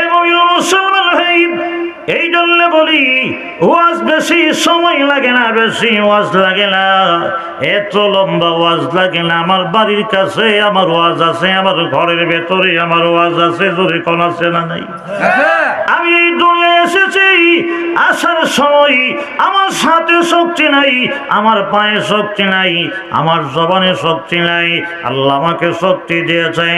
এবং মুসলমান ভাই, এই জন্য বলি ওয়াজ বেশি সময় লাগে না, বেশি ওয়াজ লাগে না, এত লম্বা ওয়াজ লাগে না। আমার বাড়ির কাছে আমার ওয়াজ আছে, আমার ঘরের ভেতরে আমার ওয়াজ আছে, জোরে কোন আছে না নাই? আমি এই দুনিয়ায় এসেছি, আসার সময় আমার সাথে শক্তি নাই, আমার পায়ে শক্তি নাই, আমার জবানে শক্তি নাই। আল্লাহ আমাকে শক্তি দিয়েছে।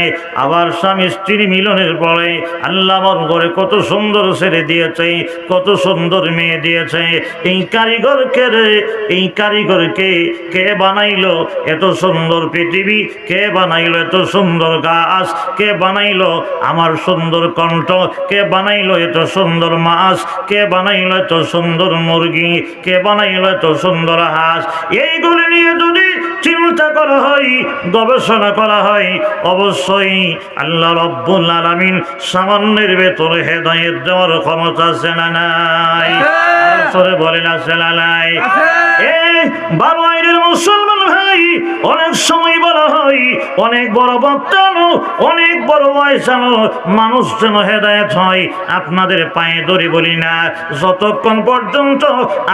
আবার স্বামী স্ত্রী মিলনের পরে আল্লাহ আমার ঘরে কত সুন্দর ছেলে দিয়েছে, কত সুন্দর মেয়ে দিয়েছে। এই কারিগরকে রে, এই কারিগরকে কে বানাইলো এত সুন্দর পৃথিবী? কে বানাইলো এত সুন্দর গাছ? কে বানাইলো আমার সুন্দর কণ্ঠ? কে বানাইলো এত সুন্দর মাছ? কে বানাইলো এত সুন্দর মুরগি? কে বানাইলো এত সুন্দর হাঁস? এইগুলি নিয়ে যদি চিন্তা করা হয়, গবেষণা করা হয়, অবশ্যই আল্লাহ রাব্বুল আলামিন সামান্যের ভেতরে হেদায়েত দেওয়ার ক্ষমতা আছে না নাই? সরে বলেন আছে না নাই? এই বারো আইনের মুসলমান ভাই, অনেক সময় বলা হয় অনেক বড় বক্তানো, অনেক বড় বয়সানো মানুষ যেন হেদায়েত হয়। আপনাদের পায়ে ধরে বলি না, যতক্ষণ পর্যন্ত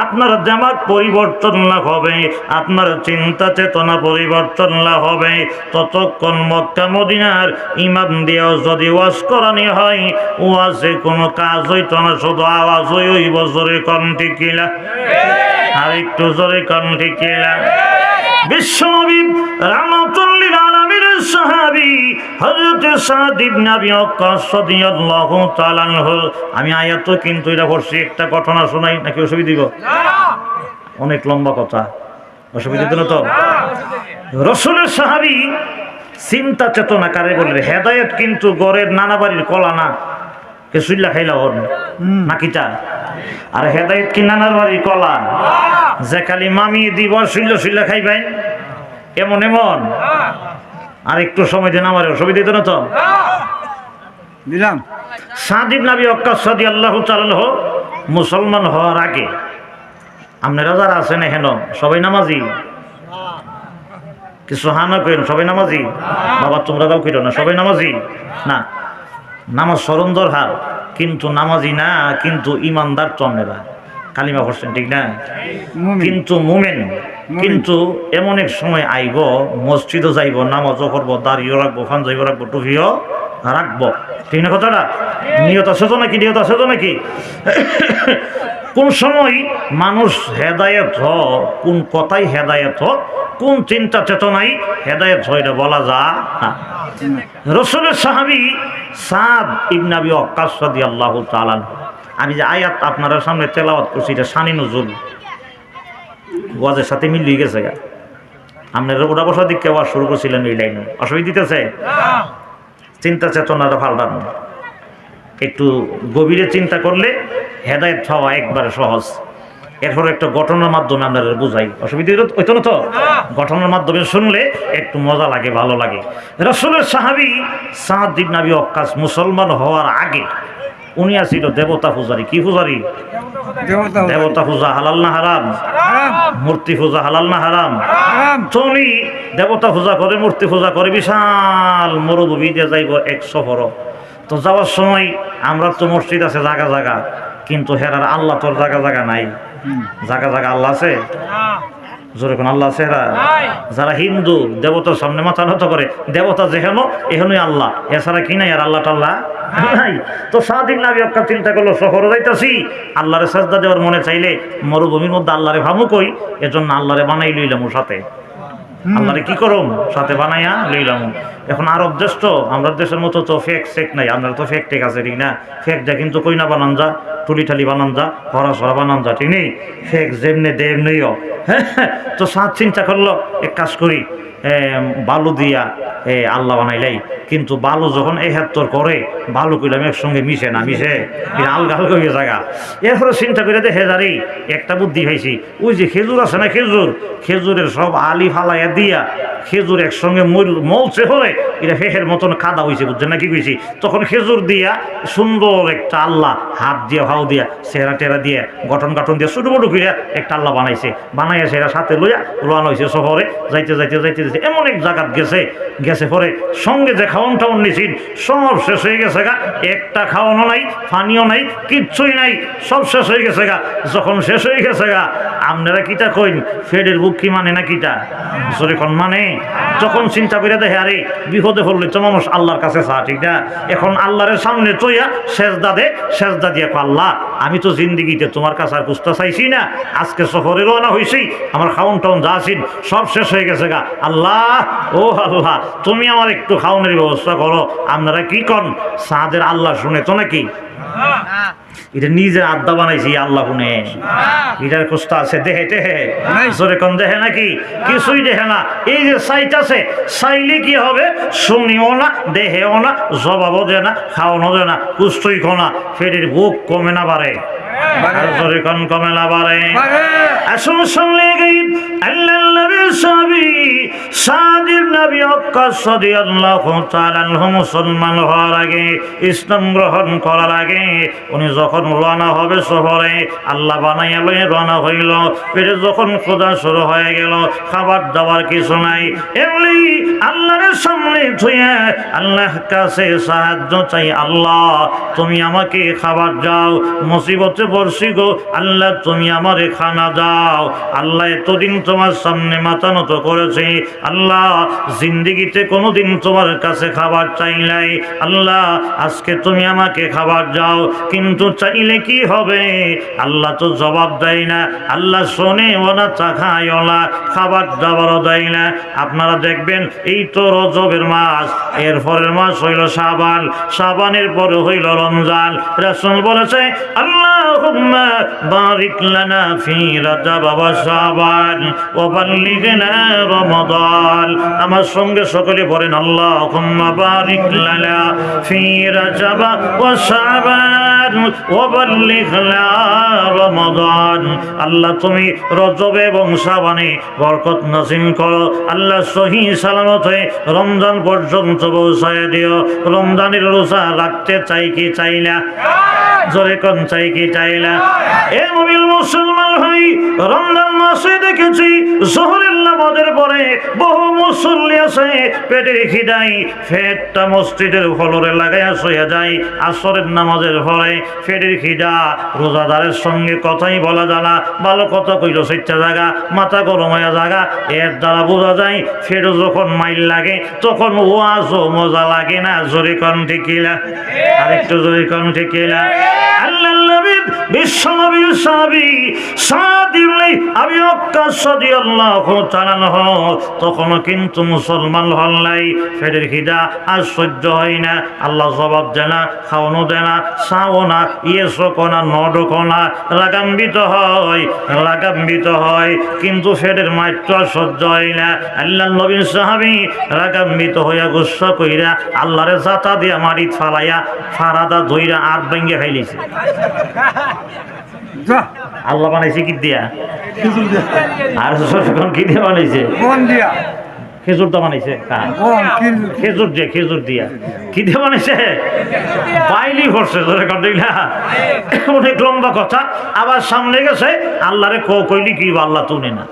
আপনার দিমাগ পরিবর্তন না হবে, আপনার চিন্তা চেতনা পরিবর্তন না হবে, ততক্ষণ মক্কা মদিনার ইমাম দিয়েও যদি ওয়াজ করানি হয়, ওয়াজে কোনো কাজ হইতো না, শুধু আওয়াজ হইব। জোরে কোন ঠিক কিনা? আর একটু জোরে কোন ঠিক কিনা? বিশ্বনবী রাহমাতুল লিল আলামিনের সাহাবী হযরত সাদ ইবনে আবি ওয়াক্কাস রাদিয়াল্লাহু তাআলা আনহু, আমি আয়াত কিন্তু এটা পড়ছি, একটা ঘটনা শোনাই নাকি অসুবিধা দিব? অনেক লম্বা কথা, অসুবিধা দিল তো? রাসূলের সাহাবী চিন্তা চেতনা কারে বললে? হেদায়েত কিন্তু গড়ের নানা বাড়ির কলা না, কে সুইল্লা খাইলা হন নাকিটা? আর হেদায়েত কি নানার বাড়ির কলা যে খালি মামি দিব সুইল্লা সুইল্লা খাইবেন এমন এমন? আর একটু সময় দেন, আমার অসুবিধা দিত না তো? দিলাম। সাদ ইবনে আবি ওয়াক্কাস রাদিয়াল্লাহু তাআলা আনহু মুসলমান হওয়ার আগে, আপনারা যারা আছেন এখানে সবাই নামাজি? কিছু হানা করেন, সবাই নামাজি? বাবা তোমরা দাও কইরো না, সবাই নামাজি না? নামাজ স্মরণ দরকার, কিন্তু নামাজি না, কিন্তু ইমানদার তো আপনারা কালিমা পড়ছেন ঠিক না, কিন্তু মুমিন। কিন্তু এমন এক সময় আইব, মসজিদও যাইব, নামাজও করবো, দাড়িও রাখবো, পাঞ্জাবিও রাখবো, টুপিও রাখবো, ঠিক না কথাটা? নিয়ত আছে তো নাকি? নিয়ত আছে তো নাকি? কোন সময় মানুষ হেদায়েত হ, কোন কথাই হেদায়েত হ, কোন চিন্তা চেতনাই হেদায়েত হয় এটা বলা যায় না। রাসূলের সাহাবী সাদ ইবনে আবি ওয়াক্কাস রাদিয়াল্লাহু তাআলা আনহু, আমি যে আয়াত আপনারা সামনে তেলাওয়াত করছি এটা শানি নজুল, ওয়াজের সাথে মিলিয়ে গেছে গা। আপনারা ওটা বসা দিকে ওয়াজ শুরু করছিলেন এই লাইনে, অসুবিধা দিতেছে? চিন্তা চেতনাটা পাল্টানো, একটু গভীরে চিন্তা করলে হেদায়েত হওয়া একবারে সহজ। এরপর একটা ঘটনার মাধ্যমে আপনারা বুঝাই, অসুবিধা হইতো না তো? ঘটনার মাধ্যমে শুনলে একটু মজা লাগে, ভালো লাগে। রাসূলের সাহাবী সাদ ইবনে আবি ওয়াক্কাস মুসলমান হওয়ার আগে উনি আসিল দেবতা পূজারী। কি পূজারী? দেবতা পূজা হালাল না হারাম? মূর্তি পূজা হালাল না হারাম? তো উনি দেবতা পূজা করে, মূর্তি পূজা করে, বিশাল মরুভূমি দিয়ে যাইব এক সফর। তো যাওয়ার সময় আমরা তো মসজিদ আছে জায়গা জায়গা, কিন্তু হেরার আল্লাহ তোর জায়গা জায়গা নাই। জায়গা জায়গা আল্লাহ আছে? জোরে কোন আল্লাহ আছে? এরা যারা হিন্দু দেবতার সামনে মাথা নত করে, দেবতা যেহেন এহেনই আল্লাহ, এছাড়া কি নাই আর আল্লাহ টাল্লাহ নাই। তো সাদ ইবনে আবি ওয়াক্কাস চিন্তা করলো শহরে যাইতাছি, আল্লাহরে সাজদা দেওয়ার মনে চাইলে মরুভূমির মধ্যে আল্লাহরে ভাবু কই, এজন্য আল্লাহরে বানাই লইলাম ওর সাথে। আল্লাহরে কি করুম? সাথে বানাইয়া লইলাম। এখন আরব দেশ তো, আমরা দেশের মতো তো ফেক শেক নাই, আপনার তো ফেক টেক আছে ঠিক না? ফেক যা কিন্তু কইনা বানান যা, টুলি ঠালি বানান যা, হরা সরা বানান যা, ঠিক নেই? ফেক যেমনে দেমনিও। হ্যাঁ, তো সাত চিন্তা করলো এক কাজ করি, বালু দিয়া আল্লাহ বানাইলাই, কিন্তু বালু যখন এই হাত তোর করে, বালু কইলাম একসঙ্গে মিশে না, মিশে আলগা আলগা হয়ে জায়গা। এরপরে চিন্তা করে দেখে যারি একটা বুদ্ধি পাইছি, ওই যে খেজুর আছে না, খেজুর, খেজুরের সব আলি ফালাইয়া দিয়া খেজুর একসঙ্গে মলছে হলে এটা ফেহের মতন কাদা হয়েছে, বুঝছেন না কি কইছি? তখন খেজুর দিয়া সুন্দর একটা আল্লাহ হাত দিয়ে ভাও দিয়া চেহারা টেরা দিয়ে গঠন গাঠন দিয়ে ছোটো বড়ো করে একটা আল্লাহ বানাইছে, বানাইয়া সেরা সাথে লইয়া রোয়ানো হয়েছে শহরে। যাইতে যাইতে যাইতে যাইতে এমন এক জায়গাত গেছে পরে সঙ্গে যে খাওয়ান টাউন নিছিন সব শেষ হয়ে গেছে গা, একটা খাওয়ানো নাই, পানিও নাই, কিচ্ছুই নাই, সব শেষ হয়ে গেছে গা। যখন শেষ হয়ে গেছে গা, আপনারা কিটা কইন ফেডের বুক কি মানে না কিটা যখন মানে, যখন চিন্তা করে দেখে আরে বিপদে পড়লে তো মানুষ আল্লাহর কাছে চা, ঠিক না? এখন আল্লাহরের সামনে চইয়া সেজদা দিয়ে আল্লাহ আমি তো জিন্দিগিতে তোমার কাছে আর কুস্তা চাইছি না, আজকে সফরে রওনা হয়েছি, আমার খাওন টাউন যা আছেন সব শেষ হয়ে গেছে গা। আল্লাহ ও আল্লাহ তুমি আমার একটু খাওয়ানোর ব্যবস্থা করো। আপনারা কি কন সাদের আল্লাহ শুনে তো নাকি? এটা নিজের আড্ডা বানাইছি আল্লাহ শুনে, এটার কষ্ট আছে দেহে টেহে জোরে কোন দেহে নাকি? কিছুই দেহে না। এই যে চাইতাছে, চাইলে কি হবে? শুনিও না, দেহেও না, জবাবও দে না, খাওয়ানো দে না, কুস্তই খোনা, ফেরির বুক কমে না বাড়ে, জোরে কোন কমে না বাড়ে। আসুন শুনলে গই আল্লাহ নবীর সাহাবী সাদ ইবনে আবি ওয়াক্কাস রাদিয়াল্লাহু তাআলা আনহু মুসলমান হওয়ার আগে, ইসলাম গ্রহণ করার আগে উনি যখন রওনা হবে শহরে, আল্লাহ বানাইয়া লয়ে রওনা হইল। পেটে যখন ক্ষুধা শুরু হয়ে গেল, খাবার দাবার কিছু নাই, এমনি আল্লাহর সামনে ধুয়ে আল্লাহর কাছে সাহায্য চাই, আল্লাহ তুমি আমাকে খাবার দাও, মুসিবতে পড়ছি গো, আল্লাহ তুমি আমারে খানা দাও। আল্লাহ এতদিন তোমার সামনে মাথা নত করেছে, আল্লাহ জিন্দিগিতে কোনোদিন তোমার কাছে খাবার চাই নাই, আল্লাহ আজকে তুমি আমাকে খাবার দাও। কিন্তু চাইলে কি হবে? আল্লাহ তো জবাব দেয় না, আল্লাহ শোনেও না, চাখায়ও না, খাবার দাবারও দেয় না। আপনারা দেখবেন এই তো রজবের মাস, এর পরের মাস হইল শাবান, শাবানের পরে হইল রমজান। রাসূল বলেছে আল্লাহুম্মা বারিক লানা ফি রাজাব ওয়া শাবান ওয়া বাল্লিগনা রমাদান। আমার সঙ্গে সকলে বলেন আল্লাহুম্মা বারিক লানা ফি রাজাব ওয়া শাবান ওয়া বাল্লিগনা রমাদান। আল্লাহ তুমি রজব এবং শাবানে বরকত নাযিল করো, আল্লাহ সহি সালামত হয়ে রমজান পর্যন্ত পৌঁছায় দিও। রমজানের রোজা রাখতে চাই কি চাই না? জোরে কোন চাই কি চাই না? এ মুমিন মুসলমান ভাই, রমজান মাসে দেখেছি জোহরের নামাজের পরে বহু মুসল্লি আছে পেটের খিদাই পেটটা মসজিদের ফলরে লাগাইয়া শুয়ে যায়। আসরের নামাজের পরে পেটের খিদা, রোজাদারের সঙ্গে কথাই বলা জানা, ভালো কথা কইল সেটা জায়গা, মাথা গরম হয়ে জায়গা, এর দ্বারা বোঝা যায় ফেরো যখন মাইল লাগে তখন ওয়াজও মজা লাগে না। জোরে কোন ঠিক কিনা? আরেকটু জোরে কোন ঠিক কিনা? আল্লাহ নবী বিশ্বনবীর সাহাবী সাদ ইবনে আবি ওয়াক্কাস রাদিয়াল্লাহু তাআলা আনহু তখনও কিন্তু মুসলমান হন নাই। পেটের খিদা আর সহ্য হয় না, আল্লাহ জবাব দেয় না, খাওয়ানো দেয় না, চাও না, ইয়েসও কোনা নডও কোনা, রাগাম্বিত হয়, কিন্তু পেটের মাত্র সহ্য হয় না। আল্লাহ নবীর সাহাবী রাগাম্বিত হইয়া গুসা কইরা আল্লাহরে জাতা দিয়া মাটিত ফালাইয়া ফারাদা ধইরা আট ভেঙে খাইলিছে। আল্লাহ বানাইছে কি দিয়া? আর কি দিয়ে বানাইছে? খেজুর দা বানাইছে, খেজুর দিয়া কি দিয়ে বানাইছে? বাইলি করছে। অনেক লম্বা কথা, আবার সামনে গেছে আল্লাহরে কইলি কি আল্লাহ তুনে না।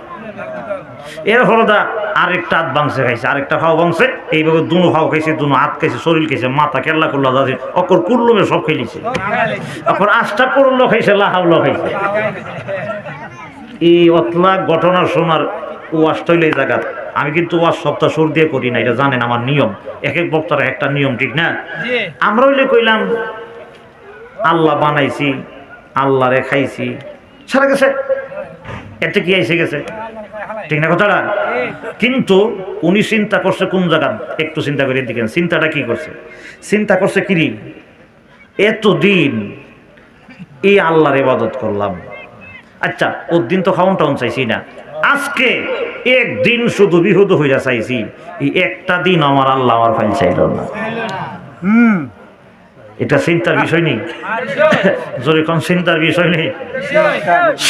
এর ফলদা আরেকটা হাত ভাঙছে খাইছে, আরেকটা খাও ভাঙছে, এইভাবে দুনো খাও খাইছে, দুনো হাত খাইছে, শরীর খাইছে, মাথা কেল্লা করলা যাচ্ছে, অকর কুল্লমে সব খেলিছে, অকর আষ্টা করলো খাইছে, লাহাউলো খাইছে। এই অতলা ঘটনা শোনার ওয়াজ তৈল এই জায়গা। আমি কিন্তু ওয়াজ সপ্তাহ সুর দিয়ে করি না, এটা জানেন আমার নিয়ম, এক এক বক্তার একটা নিয়ম, ঠিক না? আমরা হইলে কইলাম আল্লাহ বানাইছি, আল্লাহরে খাইছি, সারা গেছে, এতে কি এসে গেছে, ঠিক না কথাটা? কিন্তু উনি চিন্তা করছে কোন জায়গা, একটু চিন্তা করে দেখেন চিন্তাটা কি করছে। চিন্তা করছে কি এতদিন এই আল্লাহর ইবাদত করলাম, আচ্ছা ওর দিন তো খাওন টাউন চাইছি না, আজকে একদিন শুধু বিহুদ হইয়া চাইছি, এই একটা দিন আমার আল্লাহ আমার ফাইল চাইল না। এটা চিন্তার বিষয় নেই? জোরে কোন চিন্তার বিষয় নেই?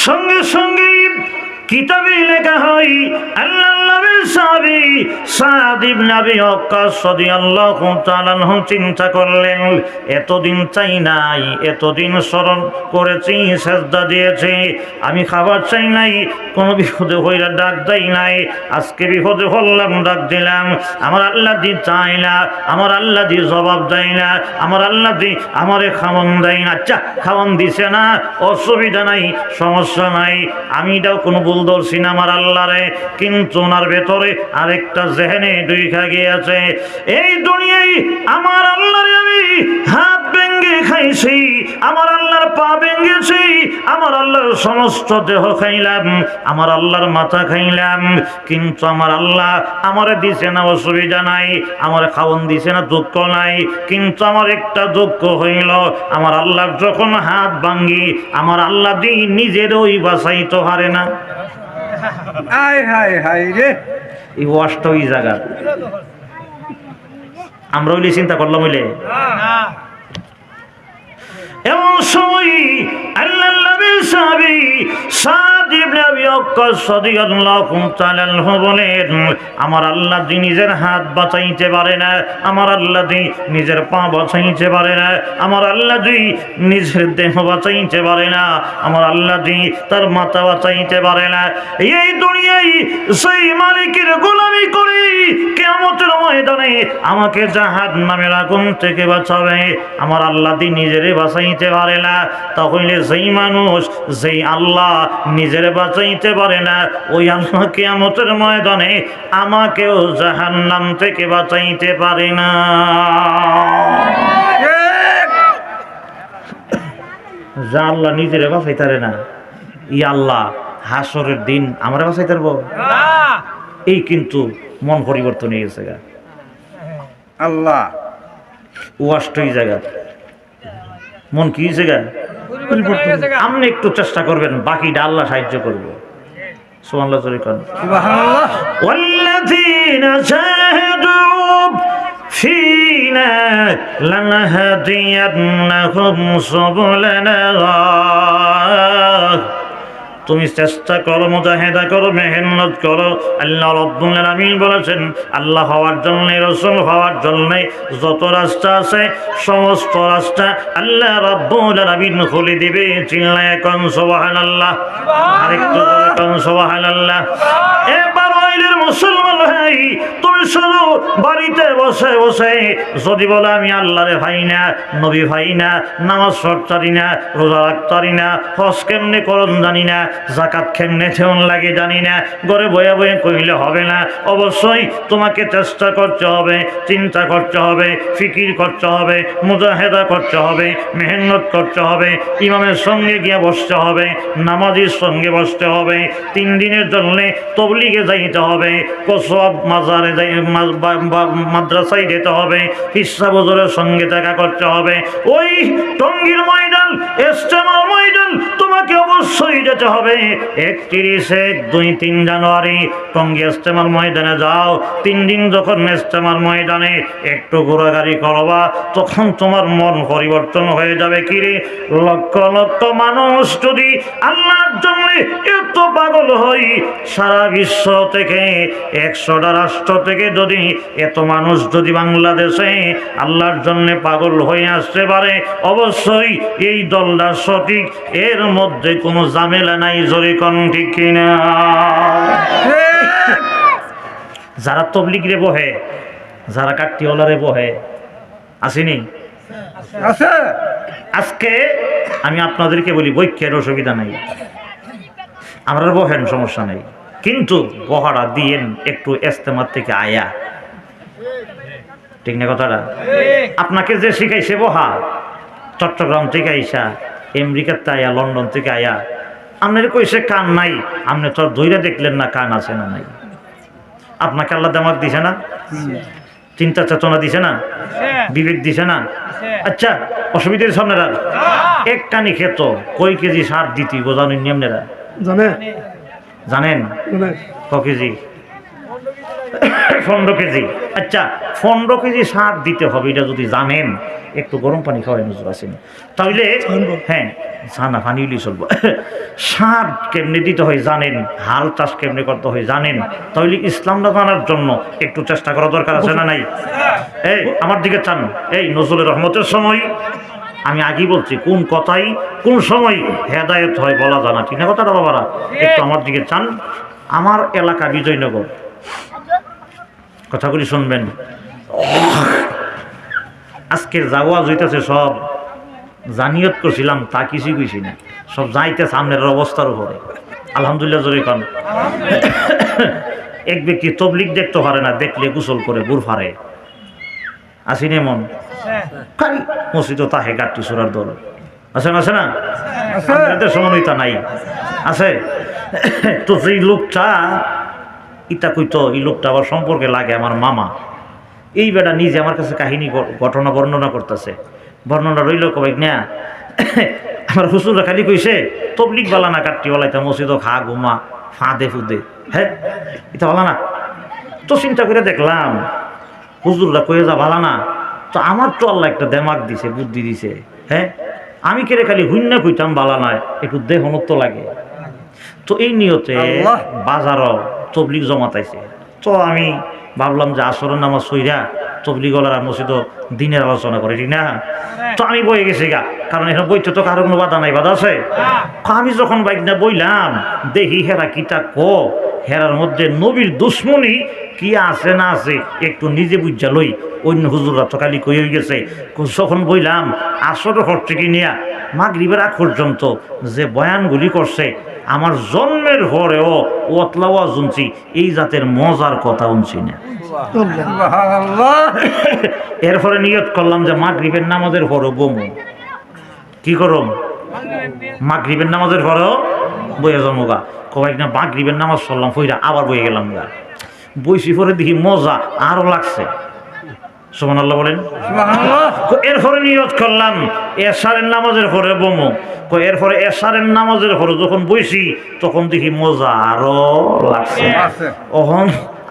সঙ্গে সঙ্গে কিতাবে লেখা হয় আল্লাহ নবীর সাহাবী সাদ ইবনে আবি ওয়াক্কাস রাদিয়াল্লাহু তাআলা আনহু চিন্তা করলেন, এতদিন চাই নাই, এতদিন স্মরণ করেছি, সেজদা দিয়েছি, আমি খাবার চাই নাই, কোনো বিপদে হইরা ডাক দেই নাই, আজকে বিপদে হলাম ডাক দিলাম, আমার আল্লাহ দি চাই না, আমার আল্লাহ দি জবাব দেয় না, আমার আল্লাহ দি আমারে খাওয়ান দেয় না। আচ্ছা খাওয়ান দিছে না, অসুবিধা নাই, সমস্যা নাই, আমি এটাও কোনো ভুল ধরছি না আমার আল্লাহরে, কিন্তু ওনার ভেতরে আরেকটা জেহেনে ঢুইকা গিয়েছে, এই দুনিয়ায় আমার আল্লাহরে আমি হাত ভেঙে খাইছি, আমার আল্লাহর পা ভেঙেছি, আমার আল্লাহর সমস্ত দেহ খাইলাম, আমার আল্লাহর মাথা খাইলাম, কিন্তু আমার আল্লাহ আমারে দিছে না, অসুবিধা নাই, আমার খাওয়ান দিছে না, দুঃখ নাই, কিন্তু আমার একটা দুঃখ হইল, আমার আল্লাহ যখন হাত ভাঙ্গি, আমার আল্লাহ দি নিজের ওই বাঁচাইতে পারে না। আয় হায় হায় রে, এই ওয়াশটা ওই জায়গা আমরা ওইলে চিন্তা করলাম, হইলে এমন সময় আল্লাহর নবীর সাহাবী সাদ ইবনে আবি ওয়াক্কাস রাদিয়াল্লাহু তাআলা আনহু বলেন, আমার আল্লাহ দি নিজের হাত বাঁচাইতে পারে না, আমার আল্লাহ দি নিজের পা বাঁচাইতে পারে না, আমার আল্লাহ দি নিজের দেহ বাঁচাইতে পারে না, আমার আল্লাহ দি তার মাথা বাঁচাইতে পারে না। এই দুনিয়ায় সেই মালিকের গোলামি করি কিয়ামতের ময়দানে আমাকে জাহান্নামের আগুন থেকে বাঁচাবে, আমার আল্লাহ দি নিজেরে বাঁচাইতে পারে না, তাহলে যেই মানুষ যেই আল্লাহ নিজের বাঁচাইতে পারে না, ওই আল্লাহ কিয়ামতের ময়দানে আমাকেও জাহান্নাম থেকে বাঁচাইতে পারে না। যা আল্লাহ নিজের বাঁচাইতে পারে না, ই আল্লাহ হাসরের দিন আমরা বাঁচাইতে পারবো? এই কিন্তু মন পরিবর্তন হয়ে গেছে গা আল্লাহ ওয়াশটই জায়গা মন কি হয়েছে গা, আপনি একটু চেষ্টা করবেন, বাকিটা আল্লাহ সাহায্য করবে। সুবহানাল্লাহ জোরে কোন সুবহানাল্লাহ। ওয়াল্লাযীনা জাহাদু ফীনা লানহাদিয়ান্নাহুম সুবুলানা, তুমি চেষ্টা করো, মুজাহিদা করো, মেহনত করো। আল্লাহ রাব্বুল আলামিন বলেছেন, আল্লাহ হওয়ার জন্য, রাসূল হওয়ার জন্য যত রাস্তা আছে সমস্ত রাস্তা আল্লাহ রাব্বুল আলামিন খুলে দিবে। চিল্লায়ে কোন সুবহানাল্লাহ, আরেকটু বলে কোন সুবহানাল্লাহ। এবার ওইলের মুসলমান ভাই, তুমি শুধু বাড়িতে বসে বসে যদি বলে আমি আল্লাহরে ভাই না, নবী ভাই না, নামাজ পড়তারি না, রোজা রাখতারি না, হজ কেমনে করণ জানি না, যাকাত কেমনে দেওয়ান লাগে জানি না, ঘরে বয়ে বয়ে কইলে হবে না, অবশ্যই তোমাকে চেষ্টা করতে হবে, চিন্তা করতে হবে, ফিকির করতে হবে, মুজাহিদা করতে হবে, মেহনত করতে হবে, ইমামের সঙ্গে গিয়ে বসতে হবে, নামাজির সঙ্গে বসতে হবে, 3 দিনের জন্য তবলিগে যাইতে হবে, কসব মাজারে যাই, মাদ্রাসায় যেতে হবে, হিসাব হুজুরের সঙ্গে দেখা করতে হবে, ওই টঙ্গীর ময়দান, ইজতেমার ময়দান তোমাকে অবশ্যই যেতে হবে। 31, 1, 2, 3 জানুয়ারি টঙ্গী ইজতেমার ময়দানে যাও। 3 দিন যখন ইজতেমার ময়দানে একটু ঘোরাঘুরি করবা, তখন তোমার মন পরিবর্তন হয়ে যাবে। কিরে, লক্ষ লক্ষ মানুষ যদি আল্লাহর জন্য এত পাগল হই, সারা বিশ্ব থেকে 100টা রাষ্ট্র থেকে যদি এত মানুষ যদি বাংলাদেশে আল্লাহর জন্য পাগল হয়ে আসতে পারে, অবশ্যই এই দলটা সঠিক, এর মধ্যে কোনো ঝামেলা নাই। জোরে কোন ঠিক কিনা? যারা তবলিগরে বহে, যারা কাট্টিওয়ালারে বহে, আসেনি? আজকে আমি আপনাদেরকে বলি, বৈক্যের অসুবিধা নাই, আমরা বহেন, সমস্যা নেই, কিন্তু বহারা দিয়েন একটু ইজতেমার থেকে আয়া, ঠিক না কথাটা? আপনাকে যে শিখাইছে বহা, চট্টগ্রাম থেকে আইসা, আমেরিকার আয়া, লন্ডন থেকে আয়া, আপনার কইছে কান নাই, আপনি তো ধৈর্য দেখলেন না কান আছে না নাই। আপনাকে আল্লাহ দামাক দিছে না, চিন্তা চেতনা দিছে না, বিবেক দিছে না। আচ্ছা, অসুবিধার সামনেরা এক কানি খেত কই কেজি সার দিতি বোঝানোর নিয়মনেরা জানেন? জানেন? ক কেজি? 15 কেজি। আচ্ছা 15 কেজি সার দিতে হবে, এটা যদি জানেন একটু গরম পানি খাওয়াই নজর আসেন তাহলে, হ্যাঁ ছানা পানি হলেই চলবো। সার কেমনে দিতে হয় জানেন, হাল চাষ কেমনে করতে হয় জানেন, তাহলে ইসলামটা জানার জন্য একটু চেষ্টা করা দরকার আছে না নাই? এই আমার দিকে চান, এই নজরুল রহমতের সময় আমি আগেই বলছি কোন কথাই কোন সময় হেদায়েত হয় বলা জানা, ঠিক না কথাটা বাবারা? একটু আমার দিকে চান। আমার এলাকা বিজয়নগর, কথাগুলি শুনবেন। আজকের যাওয়া হইতেছে সব জানিয়ত করছিলাম তা কিছুই কইছি না, সব যাইতে সামনের অবস্থার উপরে। আলহামদুলিল্লাহ জোরে কান। এক ব্যক্তি তবলিগ দেখতে পারে না, দেখলে গোসল করে বুড় ফারে। আসিনি এমন খালি মসজিদ তাহে গাট্টি সুরার দল আছে না? আছে না? আপনাদের সমন্বিতা নাই আছে? তো সেই লোকটা ইতা কইতো, এই লোকটা আবার সম্পর্কে লাগে আমার মামা। এই বেটা নিজে আমার কাছে কাহিনী ঘটনা বর্ণনা করতেছে। বর্ণনা রইল কবে না, আমার হুসুরা খালি কইছে তবলিগ বালা না কাটটি বলাইতা মসজিদ খা ঘুমা ফাঁদে ফুদে, হ্যাঁ এটা বলা না। তো চিন্তা করে দেখলাম হুজুররা কয়ে যা ভালা না, তো আমার তো আল্লাহ একটা দেমাগ দিছে, বুদ্ধি দিছে। হ্যাঁ আমি কেড়ে খালি হুইন্না কইতাম বালা নয়, একটু দেহনত্ব লাগে। তো এই নিয়তে বাজারও তবলিগ জমাতাইছে। তো আমি ভাবলাম যে আসরের নামাজ সইরা তবলিগলার মসজিদ দিনের আলোচনা করে, ঠিক না? তো আমি বয়ে গেছি গা, কারণ এখানে বইতে তো কারো কোনো বাধা নাই, বাধা আছে? আমি যখন বাইক না বইলাম দেখি হেরা কিতা হেরার মধ্যে নবীর দুশ্মনী কি আছে না আছে একটু নিজে বুঝা লই। অন্য হুজুররা তো খালি কই হয়ে গেছে। যখন বইলাম আসরের ঘর থেকে নিয়ে মাগরিবের আগ পর্যন্ত যে বয়ানগুলি করছে, আমার জন্মের পরেও ওতলাওয়া শুনছি, এই জাতের মজার কথা শুনছি না। এরপরে নিয়ত করলাম যে মাগরিবের নামাজের পরও বমু, কি করম? মাগরিবের নামাজের পরেও বইয়ে জন্মগা কয়েক না মাগরিবের নামাজ পড়লাম, ফইরা আবার বইয়ে গেলাম গা। বইসি পরে দেখি মজা আরো লাগছে। সুবহানাল্লাহ বলেন। এরপরে নিয়ত করলাম এশারের নামাজের পরে বমু। এরপরে এশারের নামাজের পরে যখন বইছি তখন দেখি মজা আরো লাগছে। তখন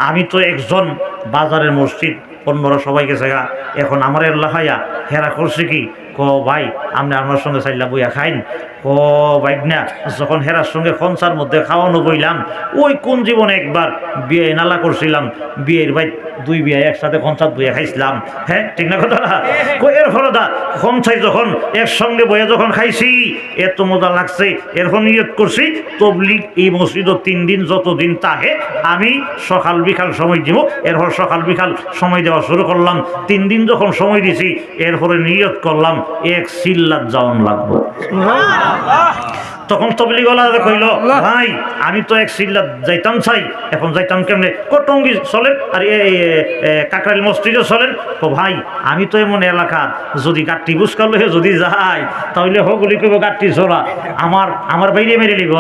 আমি তো একজন বাজারের মসজিদ, অন্যরা সবাই গেছে গা, এখন আমার এলাকায়া হেরা করছে কি ভাই আপনি আমার সঙ্গে চাইলা বইয়া খাইন। ভাই না, যখন হেরার সঙ্গে খনসার মধ্যে খাওয়ানো বইলাম, ওই কোন জীবনে একবার বিয়ে নালা করছিলাম, বিয়ের ভাই 2 বিয়ে একসাথে খনসার বইয়া খাইছিলাম। হ্যাঁ ঠিক না কথা? এর ফলে দা খনসাই যখন একসঙ্গে বইয়া যখন খাইছি এত মজা লাগছে। এরপর নিয়ত করছি তবলিগ এই মসজিদ 3 দিন যতদিন তাহে আমি সকাল বিকাল সময় দিব। এরপর সকাল বিকাল সময় দেওয়া শুরু করলাম। 3 দিন যখন সময় দিছি এরপরে নিয়ত করলাম 1 সিল্লাত যাওয়ান লাগবো। তখন তবলিগওয়ালা কইল ভাই আমি তো 1 সিল্লাত যাইতাম চাই, এখন যাইতাম কেমনে? টঙ্গি চলেন আর কাকরাইল মসজিদে চলেন। ভাই আমি তো এমন এলাকা যদি গাট্টি বুঝকাল যদি যাই তাহলে হগুলি কইব গাট্টি ছোড়া, আমার বাইরে মেরে নিব।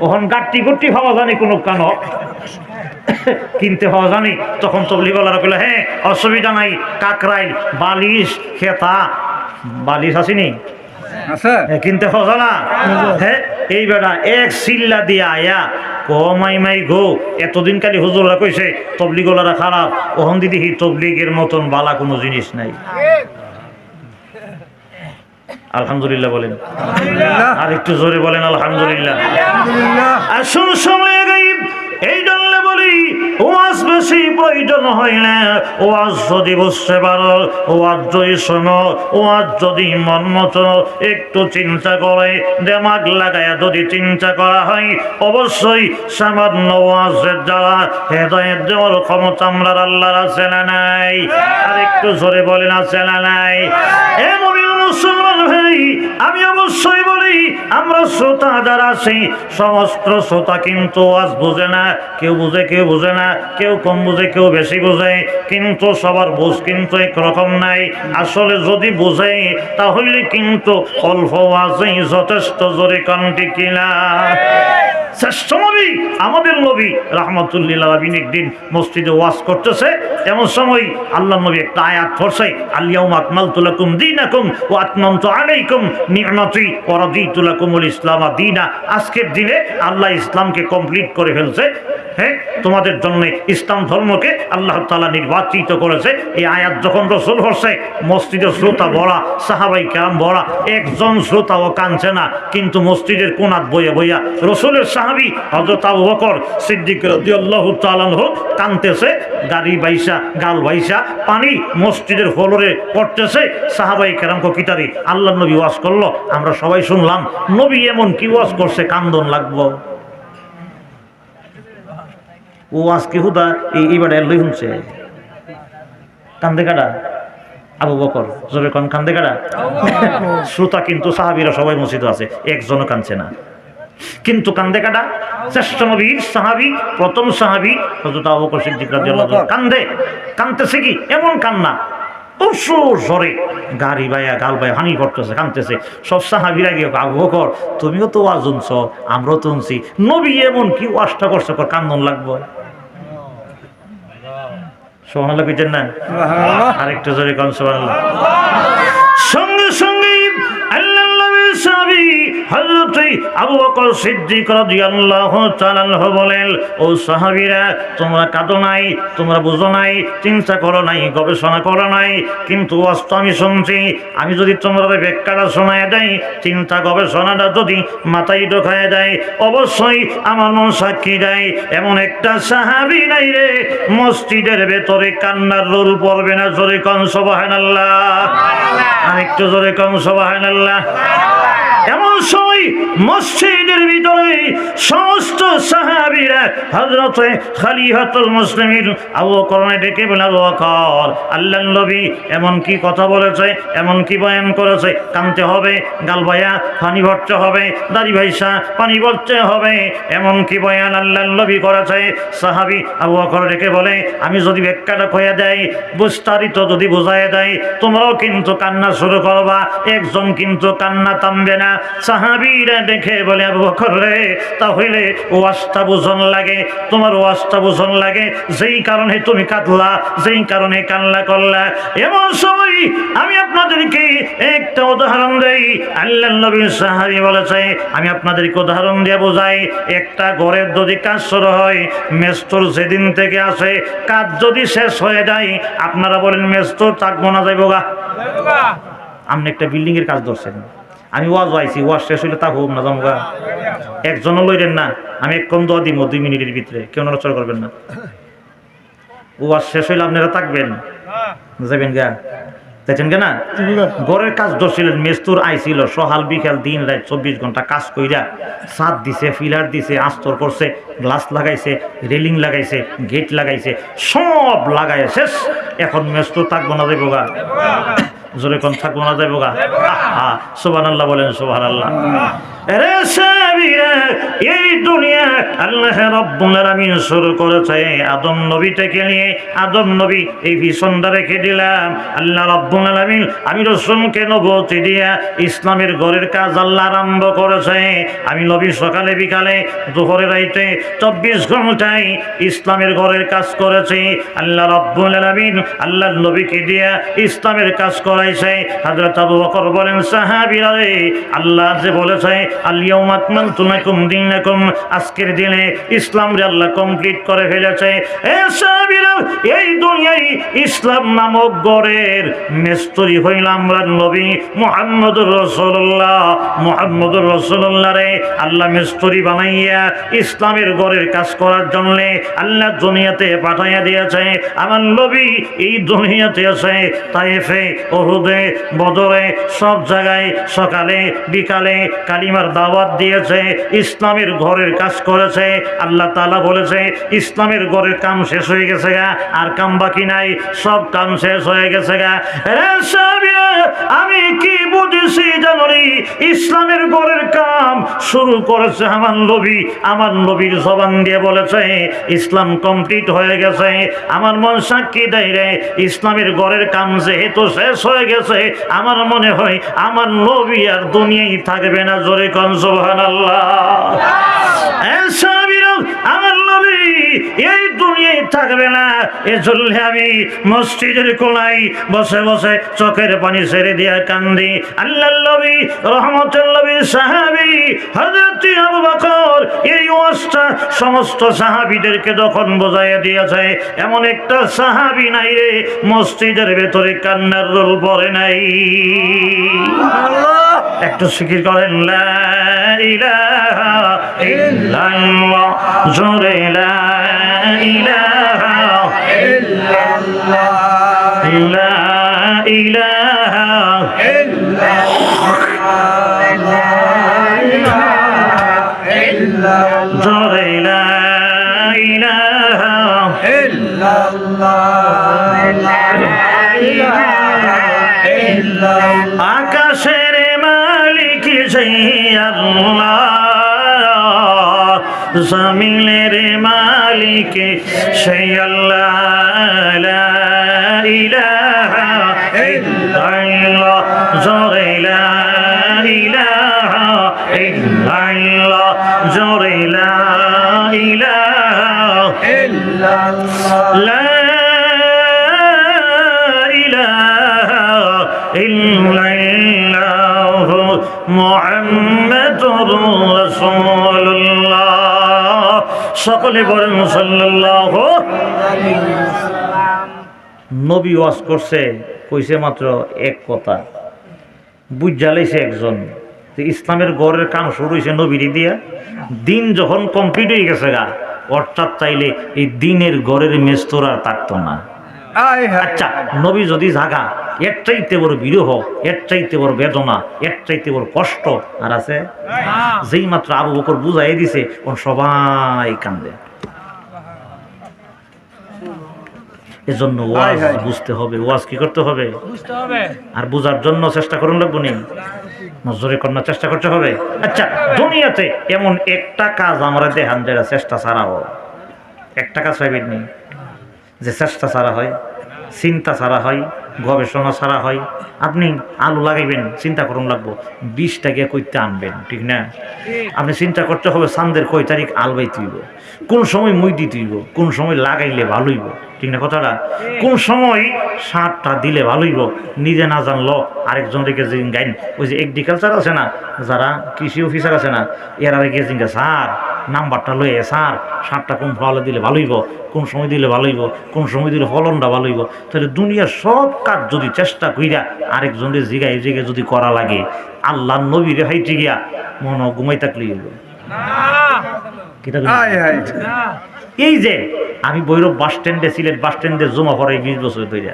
ওখান গাট্টি গুট্টি পাওয়া জানি কোনো কান কিনতে পাওয়া জানি। তখন তবলিগওয়ালারা কইল হ্যাঁ অসুবিধা নাই, কাকরাইল বালিশ খেতা বালিশ আসেনি কিনতে পাওয়া না। হ্যাঁ এই বেটা 1 সিল্লা দিয়া আয়া কমাই মাই গো। এতদিন কালি হুজুররা কইছে তবলিগওয়ালারা খারাপ, ওহন দিদি তবলিগের মতন বালা কোনো জিনিস নাই। আলহামদুলিল্লাহ বলেন, আর একটু জোরে বলেন আলহামদুলিল্লাহ। আসুন সময় গাইব এই জন্য বলি ওয়াজ বেশি প্রয়োজন হয় না। ওয়াজ যদি বুঝতে পারো, ওয়াজ যদি শোনো, ওয়াজ যদি মন মতো একটু চিন্তা করে দেমাগ লাগায় যদি চিন্তা করা হয়, অবশ্যই সামান্য ওয়াজের দ্বারা হেদায়েত দেওয়ার ক্ষমতা আমরা আল্লাহর আছে না নাই? আর একটু জোরে বলেন আছে না নাই? মুসলমান ভাই আমি অবশ্যই বলি আমরা শ্রোতা যারা আছি সমস্ত শ্রোতা কিন্তু আজ বোঝে না, কেউ বুঝে কেউ বুঝে না, কেউ কম বুঝে কেউ বেশি বুঝে, কিন্তু সবার বুঝ কিন্তু একরকম নাই। আসলে যদি বুঝে তাহলে কিন্তু অল্প আছেই যথেষ্ট, জোরে কান্তি কিনা শ্রেষ্ঠ নবী আমাদের নবী রাহমাতুল্লিল আলামিন একদিন মসজিদে ওয়াজ করতেছে, এমন সময় আল্লাহ নবী একটা আয়াত পড়ছে, আল ইয়াউমা আকমালতু লাকুম দীনাকুম ওয়া আতমামতু আলাইকুম নি'মাতি ওয়া রাদিতু লাকুমুল ইসলাম দীনা। আজকের দিনে আল্লাহ ইসলামকে কমপ্লিট করে ফেলছে, হ্যাঁ তোমাদের জন্য ইসলাম ধর্মকে আল্লাহ তাআলা নির্বাচিত করেছে। এই আয়াত যখন রাসূল পড়ছে, মসজিদের শ্রোতা ভরা, সাহাবাই কেরাম ভরা, একজন শ্রোতাও কাঁদছে না, কিন্তু মসজিদের কোনাত বইয়া বইয়া রাসূলের সাহাবী হযরত আবু বকর সিদ্দিক রাদিয়াল্লাহু তাআলা আনহু কাঁদতেছে, গাড়ি বাইসা গাল বাইসা পানি মসজিদের ফ্লোরে পড়তেছে। সাহাবাই কেরাম কিতারি আল্লাহ নবী ওয়াজ করলো, আমরা সবাই শুনলাম, নবী এমন কি ওয়াজ করছে কান্দন লাগবো। ও আজকে হুদা এইবার এলই শুনছে, কান্দে কাটা আবু বকর, জোরে কোন কান্দে কাটা। শ্রোতা কিন্তু সাহাবীরা সবাই মসজিদে আছে, একজনও কাঁদছে না, কিন্তু কান্দে কাটা শ্রেষ্ঠ নবীর সাহাবী, প্রথম সাহাবী হযরত আবু বকর সিদ্দিক রাদিয়াল্লাহু তাআলা কান্দে, কাঁদতেছে কি এমন কান্না, প্রচুর জোরে গাড়ি বাইয়া গাল বাইয়া হানি করতেছে, কাঁদতেছে। সব সাহাবীরা গিয়ে আবু বকর তুমিও তো ওয়াজ শুনছ, আমরাও তো শুনছি, নবী এমন কি ওয়াজটা করছে কান্দন লাগবো। সুবহানাল্লাহ কইতেন না, আরেকটু জোরে কোন সুবহানাল্লাহ। সঙ্গে সঙ্গে আল্লাহর নবীর সাহাবী হযরত আবু বকর সিদ্দিক রাদিয়াল্লাহু তাআলা আনহু বলেন, ও সাহাবীরা তোমরা কাঁদো নাই, তোমরা বুঝো নাই, চিন্তা করো নাই, গবেষণা করো নাই, কিন্তু ওয়াজটা আমি শুনছি। আমি যদি তোমরা ব্যাখ্যাটা শোনায় দেই, চিন্তা গবেষণাটা যদি মাথায় ঢোকায় দেয়, অবশ্যই আমার মন সাক্ষী দেয় এমন একটা সাহাবী নাই রে মসজিদের ভেতরে কান্নার রোল পড়বে না। জোরে কোন সুবহানাল্লাহ, আরেকটু জোরে কোন সুবহানাল্লাহ। এমন সময় মসজিদের ভিতরে সমস্ত সাহাবীরা হযরত খলিফাতুল মুসলিমিন আবু বকরকে ডেকে বলে, আবু বকর আল্লাহর নবী এমন কি কথা বলেছে, এমন কি বয়ান করেছে, কাঁদতে হবে, গাল বাইয়া পানি ভরতে হবে, দাড়ি ভাইসা পানি ভরতে হবে, এমন কি বয়ান আল্লাহর নবী করেছে। সাহাবী আবু বকর ডেকে বলে, আমি যদি ব্যাখ্যাটা কইয়া দেই, বিস্তারিত যদি বোঝায় দেয়, তোমরাও কিন্তু কান্না শুরু করবা, একজন কিন্তু কান্না থামবে না। সাহাবীরা দেখে বলে, আবু বকর রে তাহলে ওয়াজটা বুঝন লাগে, তোমার ওয়াজটা বুঝন লাগে, যেই কারণে তুমি কাঁদলা, যেই কারণে কান্না করলা। এমন সময় আমি আপনাদেরকে একটা উদাহরণ দেই। আল্লাহর নবীর সাহাবী বলেছে, আমি আপনাদেরকে উদাহরণ দিয়ে বোঝাই। একটা ঘরের যদি কাজ শুরু হয়, মেস্তর যেদিন থেকে আসে, কাজ যদি শেষ হয়ে যায়, আপনারা বলেন মেস্তর থাকবো না যাইব গা? আপনি একটা বিল্ডিং এর কাজ ধরছেন, আমি ওয়াজ আইছি, ওয়াজ শেষ হইলে তা হোক না যামগা, একজনও লইলেন না, আমি এক কম দোয়া দিব 2 মিনিটের ভিতরে, কেউ নড়াচড়া করবেন না। ওয়াজ শেষ হইলে আপনারা থাকবেন, যাবেন গা, তাইছেন কেনা? ঘরের কাজ ধরছিলেন, মেস্তুর আইছিল, সকাল বিকাল দিন রাত 24 ঘন্টা কাজ কইরা, ছাদ দিছে, ফিলার দিছে, আস্তর করছে, গ্লাস লাগাইছে, রেলিং লাগাইছে, গেট লাগাইছে, সব লাগাই শেষ। এখন মেস্তুর থাকবো না যাইব গা? জোরে কোন থাকবো না যাইব গা? সুবহানাল্লাহ বলেন সুবহানাল্লাহ। আরে সাহাবীরা, এই দুনিয়া আল্লাহ রাব্বুল আলামিন শুরু করেছে আদম নবী থেকে নিয়ে, আদম নবী এই ভিশনটা রেখে দিলাম। আল্লাহ রাব্বুল আলামিন আমি রাসূলকে নবুয়ত দিয়া ইসলামের ঘরের কাজ আল্লাহ আরম্ভ করেছে। আমি নবী সকালে বিকালে দুপুরে রাইতে 24 ঘন্টায় ইসলামের ঘরের কাজ করেছি। আল্লাহ রাব্বুল আলামিন আল্লাহর নবীকে দিয়া ইসলামের কাজ করাইছে। হযরত আবু বকর বলেন, সাহাবীরা রে, আল্লাহ যে বলেছে আল ইয়াউমা আকমালতু লাকুম দীনাকুম, আজকের দিনে ইসলাম রে আল্লাহ কমপ্লিট করে ফেলেছে। এ সাহাবীরা, এই দুনিয়ায় ইসলাম নামক ঘরের মিস্ত্রি হইলাম আমরা নবী মুহাম্মদুর রাসূলুল্লাহ। মুহাম্মদুর রাসূলুল্লাহ রে আল্লাহ মিস্ত্রি বানাইয়া ইসলামের ঘরের কাজ করার জন্য আল্লাহ দুনিয়াতে পাঠাইয়া দিয়েছে। আমার নবী এই দুনিয়াতে আছে, তায়েফে, উহুদে, বদরে, সব জায়গায় সকালে বিকালে কালিমার দাওয়াত দিয়েছে, ইসলামের ঘরের কাজ করেছে। আল্লাহ তাআলা বলেছে ইসলামের ঘরের কাম শেষ হয়ে গেছে গা, আর কাম বাকি নাই, সব কাম শেষ হয়ে গেছে গা। রে সাহাবীরা, আমি কি বুঝেছি জানি, ইসলামের ঘরের কাম শুরু করেছে আমার নবী। আমার নবীর জবান দিয়ে বলেছে ইসলাম কমপ্লিট হয়ে গেছে। আমার মন সাক্ষী দেয় রে, ইসলামের ঘরের কাম যেহেতু শেষ হয়ে গেছে, আমার মনে হয় আমার নবী আর দুনিয়ায় থাকবে না। জোরে কোন সুবহানাল্লাহ। আমার নবী এই দুনিয়ায় থাকবে না, এজন্য আমি মসজিদের কোনায় বসে বসে চোখের পানি ছেড়ে দিয়া কান্দি। আল্লাহর নবী রহমতুল্লাহ সাহাবী হযরত আবু বকর এই ওয়াজটা সমস্ত সাহাবীদেরকে যখন বোঝাইয়া দিয়েছে, এমন একটা সাহাবী নাই রে মসজিদের ভেতরে কান্নার রোল পড়ে নাই। একটু জিকির করেন লা ইলাহা ইল্লাল্লাহ, জোরে লা ইলাহা ইল্লাল্লাহ, লা ইলাহা ইল্লাল্লাহ, জোরে লা ইলাহা ইল্লাল্লাহ। আকাশের মালিক সেই আল্লাহ, জমিনের মালিক সেই আল্লাহ, লা ইলাহা ইল্লাল্লাহ, জোরে লা ইলাহা ইল্লাল্লাহ, জোরে লা ইলাহা ইল্লাল্লাহ, লা ইলাহা ইল্লাল্লাহ মুহাম্মাদুর রাসূলুল্লাহ। সকলে বলেন সাল্লাল্লাহু আলাইহি ওয়াসাল্লাম। নবী ওয়াজ করছে, কইছে মাত্র এক কথা, বুঝালাইছে একজন ইসলামের গড়ের কাম শুরু হয়েছে নবীর দিয়া। দিন যখন কমপ্লিট হয়ে গেছে গা, অর্থাৎ চাইলে এই দিনের গড়ের মেস্তর আর থাকতো না। আচ্ছা, নবী যদি জাগা, এর চাইতে বড় বিরহ, এর চাইতে বড় বেদনা, এর চাইতে বড় কষ্ট আর আছে? যেই মাত্র আবু বকর বুঝাই দিছে, সবাই কান্দে। এজন্য ওয়াজ বুঝতে হবে। ওয়াজ কি করতে হবে? আর বুঝার জন্য চেষ্টা করুন লাগবো নি, নজরে করার চেষ্টা করতে হবে। আচ্ছা, দুনিয়াতে এমন একটা কাজ আমরা দেখান যেটা চেষ্টা ছাড়াও, একটা কাজ পাইবেন নি যে চেষ্টা ছাড়া হয়, চিন্তা ছাড়া হয়, গবেষণা ছাড়া হয়। আপনি আলু লাগাইবেন, চিন্তা করুন লাগবো 20 টাকা কইতে আনবেন, ঠিক না? আপনি চিন্তা করতে হবে চান্দের কয় তারিখ আল বাইতে হইব, কোন সময় মুই দিতে হইব, কোন সময় লাগাইলে ভালো হইব, ঠিক না কথাটা? কোন সময় সারটা দিলে ভালো হইব, নিজে না জানলো আরেকজন রেখে গাইন। ওই যে এগ্রিকালচার আছে না, যারা কৃষি অফিসার আছে না, এরা রেখে জিঙ্গা স্যার নাম্বারটা লয়ে, স্যার সারটা কোন ফলে দিলে ভালো হইব, কোন সময় দিলে ভালো হইব, কোন সময় দিলে ফলনটা ভালো হইব। তাহলে দুনিয়ার সব কাজ যদি চেষ্টা কইরা আরেকজনের জিগায় জিগে যদি করা লাগে, আল্লাহ নবীর হাইটে গিয়া মনে ঘুমাই থাকলেই হইব। এই যে আমি ভৈরব বাস স্ট্যান্ডে, সিলেট বাস স্ট্যান্ডে জমা পড়াই 20 বছর ধরে,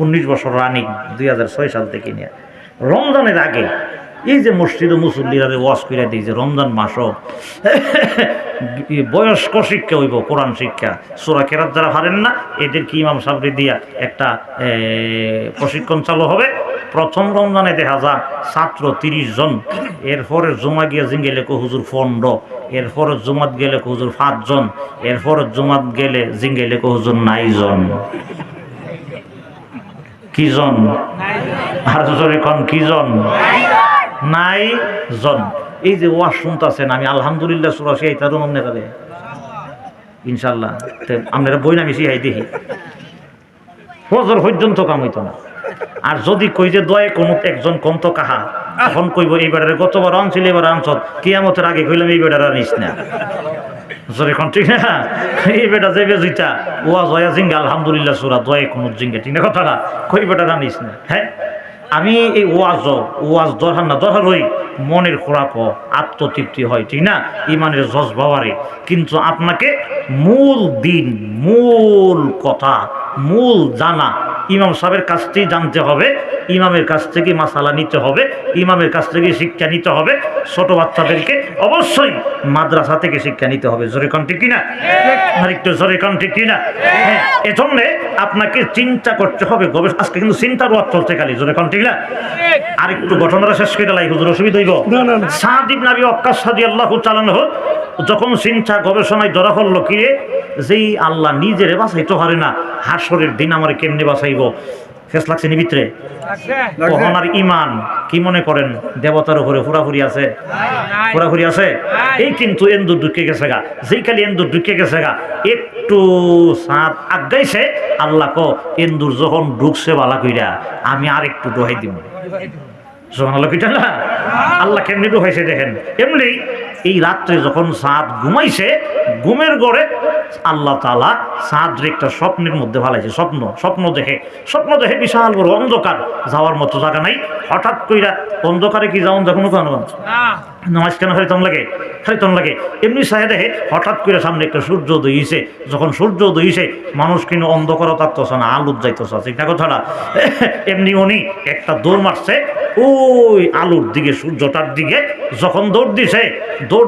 19 বছর রানিং, 2006 সাল থেকে নিয়ে। রমজানের আগে এই যে মসজিদ ও মুসল্লিরা ওয়াজ করে দিই যে রমজান মাসও বয়স্ক শিক্ষা হইব, কোরআন শিক্ষা, সূরা কেরাত যারা পারেন না এদেরকে ইমাম সাহেব দিয়া একটা প্রশিক্ষণ চালু হবে। প্রথম রমজানে দেখা যায় ছাত্র 30 জন, এরপরে জমা গিয়ে জিঙ্গেলে হুজুর 15, এরপরে জুমাত গেলে হুজুর 5 জন, এরপরে জুমাত গেলে জিঙ্গেলে হুজুর 9 জন। কি জন? আর জোরে কোন কি জন? 9 জন। এই যে ওয়াজ শুনতেছেন, আমি আলহামদুলিল্লাহ সূরা শিখাইতে মনে করে ইনশাআল্লাহ আপনারা বই নামি শিখাই দেখি, ফজর পর্যন্ত কাম হইতো না। আর যদি কই যে দয়ে কোন একজন কম তো কাহা, তখন কইব এই বেড়ারে গতবার আনছিল এবার আনছত, কিয়ামতের আগে কইলাম এই বেড়ার আনিস না। এখন ঠিক না, এই বেটা যে বেজিটা ওয়াজ হয়া জিঙ্গা আলহামদুলিল্লাহ সূরা দয়ে কোন জিঙ্গা, ঠিক না কথাটা? কই বেটা আনিস না। হ্যাঁ, আমি এই ওয়াজ দরকার না দরকার হই, মনের খোরাক আত্মতৃপ্তি হয়, ঠিক না? ইমানের জজবা বাড়ে। কিন্তু আপনাকে মূল দিন, মূল কথা, মূল জানা ইমাম সাহেবের কাছ থেকে জানতে হবে, ইমামের কাছ থেকে মাসালা নিতে হবে, ইমামের কাছ থেকে শিক্ষা নিতে হবে। ছোট বাচ্চাদেরকে অবশ্যই মাদ্রাসা থেকে শিক্ষা নিতে হবে। জোরে কান ঠিক কিনা? আর একটু জোরে কান ঠিক কিনা? হ্যাঁ, এজন্য আপনাকে চিন্তা করতে হবে, গবেষণা। আজকে কিন্তু চিন্তার ওয়াজ চলছে খালি, জোরে কান ঠিক না? আর একটু ঘটনাটা শেষ করে লাই, হুজুর অসুবিধা হইব? সাদ ইবনে আবি ওয়াক্কাস রাদিয়াল্লাহু তাআলা আনহু যখন চিন্তা গবেষণায় ধরা পড়ল কি যেই আল্লাহ নিজেরে বাঁচাইতে পারে না, হাসরের দিন আমার কেমনে বাঁচাইব? ঠেস লাগছে নি ভিতরে লাগছে? ওনার ইমান কি মনে করেন দেবতার উপরে ফুরাফুরি আছে ফুরাফুরি আছে এই কিন্তু এন্দুর ঢুকে গেছে গা যেই খালি এন্দুর ঢুকে গেছে গা একটু সাত আগাইছে আল্লাহ কো এন্দুর যখন ঢুকছে বালা কইরা আমি আর একটু দোহাই দিব সুবহানাল্লাহ কিটা না আল্লাহ কেমনি দোহাইছে দেখেন এমনি এই রাত্রে যখন সাত ঘুমাইছে ঘুমের গড়ে আল্লাহ তাআলা সাদরে একটা স্বপ্নের মধ্যে ফেলাইছে স্বপ্ন দেখে বিশাল বড় অন্ধকার যাওয়ার মতো জায়গা নাই হঠাৎ কইরা অন্ধকারে কি যাওন যখন নামাজ কেন খালিতন লাগে এমনি সাহে দেখে হঠাৎ করে সামনে একটা সূর্য উদয় হইছে যখন সূর্য উদয় হইছে মানুষ কিন্তু অন্ধকারও থাকতেছে না আলোর যাইতেছে ঠিক না কথাটা এমনি উনি একটা দৌড় মারছে ওই আলোর দিকে সূর্যটার দিকে যখন দৌড়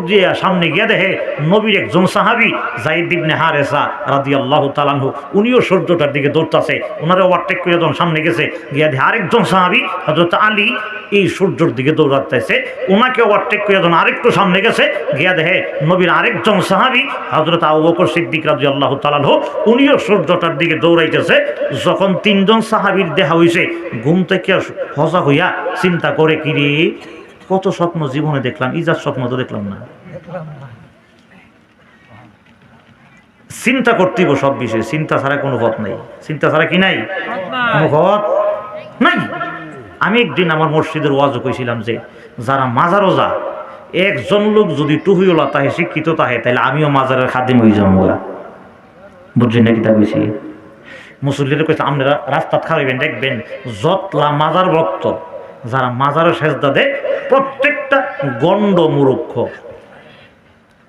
দিয়ে সামনে গিয়ে দেখে নবীর একজন সাহাবী যায়েদ ইবনে হারেসা রাদিয়াল্লাহু তাআলা আনহু উনিও সূর্যটার দিকে দৌড়তাছে ওনারে ওভারটেক করে যখন সামনে গেছে গিয়ে দেখে আরেকজন সাহাবী হযরত আলী এই সূর্যের দিকে দৌড়াতেছে ওনাকে ওভারটেক করে যখন আরেকটু সামনে গেছে গিয়া দেখে নবীর আরেকজন সাহাবী হযরত আবু বকর সিদ্দিক রাদিয়াল্লাহু তাআলা আনহু উনিও সূর্যটার দিকে দৌড়াইতেছে যখন তিনজন সাহাবীর দেখা হইছে ঘুম থেকে হজা হইয়া চিন্তা করে কিরে কত স্বপ্ন জীবনে দেখলাম ইজার স্বপ্ন তো দেখলাম না চিন্তা করতেইব সব বিষয়ে চিন্তা ছাড়া কোনো পথ নাই চিন্তা ছাড়া কি নাই কোনো পথ নাই আমি একদিন আমার মসজিদের ওয়াজও কইছিলাম যে যারা মাজারও যা একজন লোক যদি টুহিওলা তাহে শিক্ষিত তাহে তাহলে আমিও মাজারের খাদিম হয়ে যাবো বুঝছেন না কিতা কইছি মুসল্লিদের কইছে আপনারা রাস্তা খারাইবেন দেখবেন যতলা মাজার ভক্ত যারা মাজারের সেজদা দেয় প্রত্যেকটা গণ্ড মূর্খ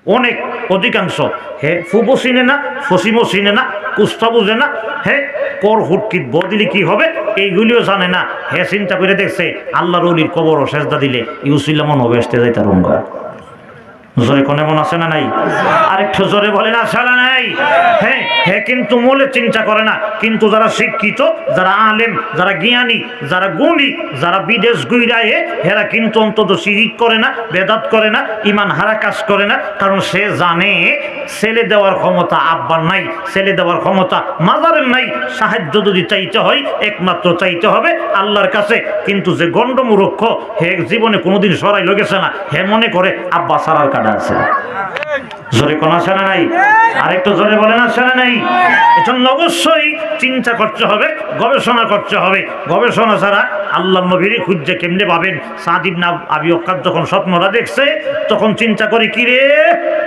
অনেক অধিকাংশ হে ফুবো চিনে না ফসিমও চিনে না কুস্তা বুঝে না হে কর হুটকিট বদিলি কি হবে এইগুলিও জানে না হে চিন্তা করে দেখছে আল্লাহর ওলির কবর সেজদা দিলে ইউসিল্লামন হবে আসতে যাই তার রঙ্গা জোরে কোন এমন আছে না নাই আরেকটু জোরে বলেন আছে না নাই হ্যাঁ হ্যাঁ কিন্তু মূলে চিন্তা করে না কিন্তু যারা শিক্ষিত যারা আলেম যারা জ্ঞানী যারা গুণী যারা বিদেশ গুইরায় হেরা কিন্তু অন্তত শিরিক করে না বেদাত করে না ইমান হারা কাজ করে না কারণ সে জানে ছেলে দেওয়ার ক্ষমতা আব্বার নাই ছেলে দেওয়ার ক্ষমতা মাজারের নাই সাহায্য যদি চাইতে হয় একমাত্র চাইতে হবে আল্লাহর কাছে কিন্তু যে গণ্ডমূর্খ হে জীবনে কোনোদিন সরাইল গেছে না হে মনে করে আব্বা সারার কাটা আছে জোরে কোন আছে না নাই আরেকটু জোরে বলেন আছে না নাই এজন্য অবশ্যই চিন্তা করতে হবে গবেষণা করতে হবে গবেষণা ছাড়া আল্লাহ নবীর খুঁজে কেমনে পাবেন সাদ ইবনে আবি ওয়াক্কাস যখন স্বপ্নটা দেখছে তখন চিন্তা করে কি রে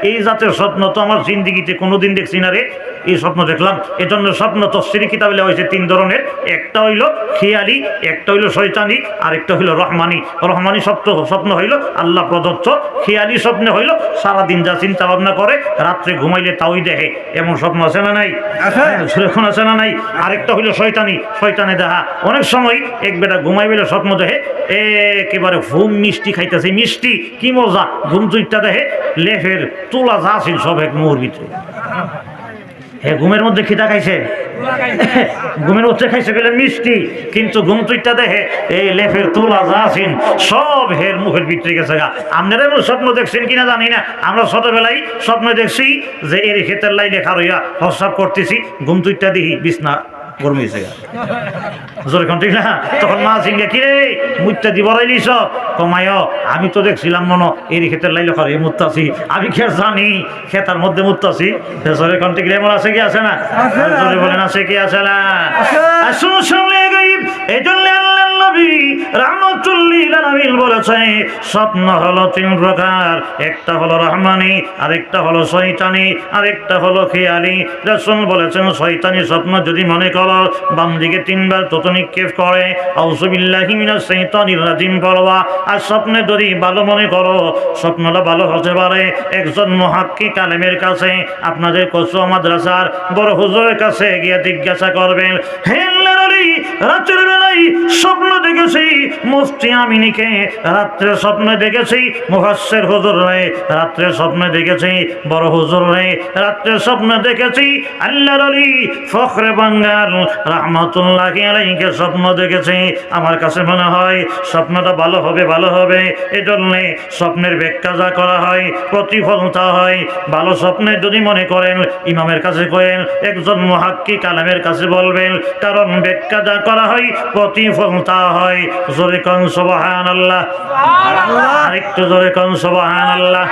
এই জাতের স্বপ্ন তো আমার জিন্দেগিতে কোনোদিন দেখছি না রে এই স্বপ্ন দেখলাম এজন্য স্বপ্ন তফসিরি কিতাবে লেখা হয়েছে তিন ধরনের একটা হইল খেয়ালি একটা হইল শয়তানি আর একটা হইল রহমানি স্বপ্ন হইল আল্লাহ প্রদত্ত খেয়ালি স্বপ্ন হইল সারাদিন যা চিন্তা ভাবনা করে রাত্রে ঘুমাইলে তাওই দেখে এমন স্বপ্ন আছে না নাই এখন আছে না নাই আরেকটা হইল শয়তানে দেখা অনেক সময় এক বেটা ঘুমাই বেলে স্বপ্ন দেখে একেবারে ঘুম মিষ্টি খাইতেছে মিষ্টি কি মজা ঘুম চুইটা দেখে লেফের তুলা যা ছিল সব এক মুহুর ভিতরে হে ঘুমের মধ্যে খিদা খাইছে ঘুমের মধ্যে খাইছে গেলে মিষ্টি কিন্তু ঘুম তুইটা দেখে এই লেফের তুলা যা আছেন সব হের মুখের ভিতরে গেছে গা আপনারা এমন স্বপ্ন দেখছেন কিনা জানি না আমরা ছোটবেলায় স্বপ্ন দেখছি যে এর ক্ষেতের লাই লেখা রইয়া হসাব করতেছি ঘুম তুইটা দেখি বিছনা গরম হয়েছে গা জোরে কোন ঠিক না তখন মা সিংহে কিরে মুইটা দি বড়াইলি সব কমায় আমি তো দেখছিলাম মনে এর ক্ষেতের লাই লেখা রয়ে মুত্তাছি আমি খেয়ে জানি খেতার মধ্যে মুত্তাছি জোরে কোন ঠিক এমন আছে কি আছে না জোরে বলেন আছে কি আছে না আসুন সামনে গাইব এই জন্য আল্লাহ নবী রাহমাতুল লিল আলামিন বলেছে স্বপ্ন হলো তিন প্রকার একটা হলো রহমানি আরেকটা হলো শয়তানি আরেকটা হলো খেয়ালি রাসূল বলেছেন শয়তানি স্বপ্ন যদি মনে করো বাম দিকে তিনবার তত নিক্ষেপ করে আউযু বিল্লাহি মিনাশ শাইতানির রাজিম পড়বা আর স্বপ্নে যদি ভালো মনে করো স্বপ্নটা ভালো হতে পারে একজন মুহাক্কিক আলেমের কাছে আপনাদের কসম মাদ্রাসার বড় হুজুরের কাছে গিয়ে জিজ্ঞাসা করবেন হে আল্লাহর ওলি রাতের বেলায় স্বপ্ন দেখেছি মুফতি আমিনীকে রাত্রে স্বপ্ন দেখেছি মুফাসসির হুজুর রে রাত্রে স্বপ্ন দেখেছি বড় হুজুর রে রাত্রে স্বপ্ন দেখেছি আল্লাহর ওলি ফখরে বাঙ্গাল রাহমাতুল্লাহি আলাইহিকে স্বপ্ন দেখেছি আমার কাছে মনে হয় স্বপ্নটা ভালো হবে এজন্য স্বপ্নের ব্যাখ্যা যা করা হয় প্রতিফল তা হয় ভালো স্বপ্নে যদি মনে করেন ইমামের কাছে করেন একজন মুহাক্কিক আলেমের কাছে বলবেন কারণ ব্যাখ্যা কাদা করা হয় প্রতিফল তা হয়। জোরে কোন সুবহানাল্লাহ, আরেকটু জোরে কোন সুবহানাল্লাহ।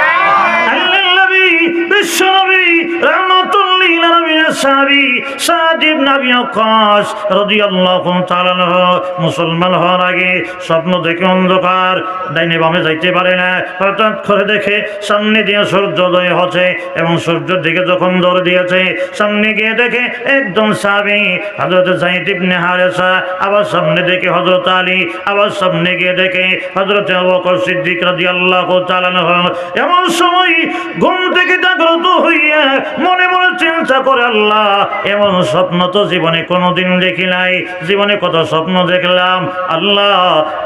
আল্লাহর নবী বিশ্বনবী রাহমাতুল লিল আলামিন সাহাবী সাদ ইবনে আবি ওয়াক্কাস রাদিয়াল্লাহু তাআলা মুসলমান হওয়ার আগে স্বপ্ন দেখে অন্ধকার, ডাইনে বামে যাইতে পারে না। হঠাৎ করে দেখে সামনে দিয়ে সূর্যোদয় হচ্ছে এবং সূর্যের দিকে যখন দৌড় দিয়েছে, সামনে গিয়ে দেখে একদম সাহাবী হযরত যায়েদ ইবনে হারেসা, আবার সামনে দেখে হযরত আলী, আবার সামনে গিয়ে দেখে হযরত আবু বকর সিদ্দিক রাদিয়াল্লাহু তাআলা। এমন সময় ঘুম থেকে জাগ্রত হইয়া মনে মনে চিন্তা করে, আল্লাহ এমন স্বপ্ন তো জীবনে কোনোদিন দেখি নাই, জীবনে কত স্বপ্ন দেখলাম, আল্লাহ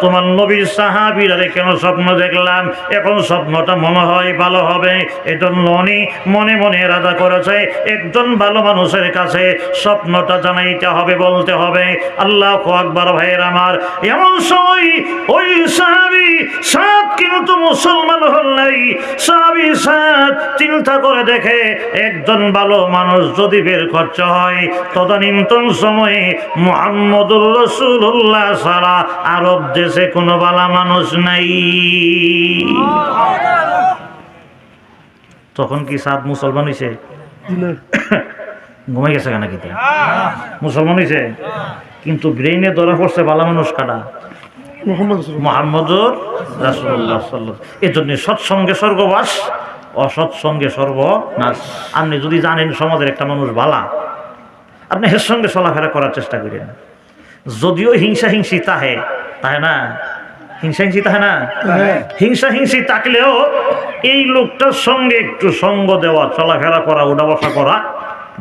তোমার নবীর সাহাবীরা কেন স্বপ্ন দেখলাম, এখন স্বপ্নটা মনে হয় ভালো হবে। এজন্য উনি মনে মনে ইরাদা করেছে একজন ভালো মানুষের কাছে স্বপ্নটা জানাইতে হবে, বলতে হবে। আল্লাহু আকবার। ভাইয়ের আমার, এমন সময় ওই সাহাবী সাদ কিন্তু মুসলমান হল নাই। সাহাবী সাদ চিন্তা করে দেখে একজন ভালো মানুষ যদি বের করতে হয় তদানীন্তন সময়ে মুহাম্মদুর রাসূলুল্লাহ ছাড়া আরব দেশে কোনো ভালো মানুষ নাই। তখন কি সাদ মুসলমান হইছে? ঘুমাই গেছে কেন? কি মুসলমান হইছে, কিন্তু ব্রেইনে ধরা পড়ছে ভালো মানুষ কাটা মুহাম্মদুর রাসূলুল্লাহ সাল্লাল্লাহু। এজন্য সৎসঙ্গে স্বর্গবাস, অসৎসঙ্গে সর্বনাশ। আপনি যদি জানেন সমাজের একটা মানুষ ভালা, আপনি এর সঙ্গে চলাফেরা করার চেষ্টা করেন। যদিও হিংসা হিংসি তাহে না, হিংসা হিংসি তাহে না, হিংসা হিংসি থাকলেও এই লোকটার সঙ্গে একটু সঙ্গ দেওয়া, চলাফেরা করা, উঠা বসা করা,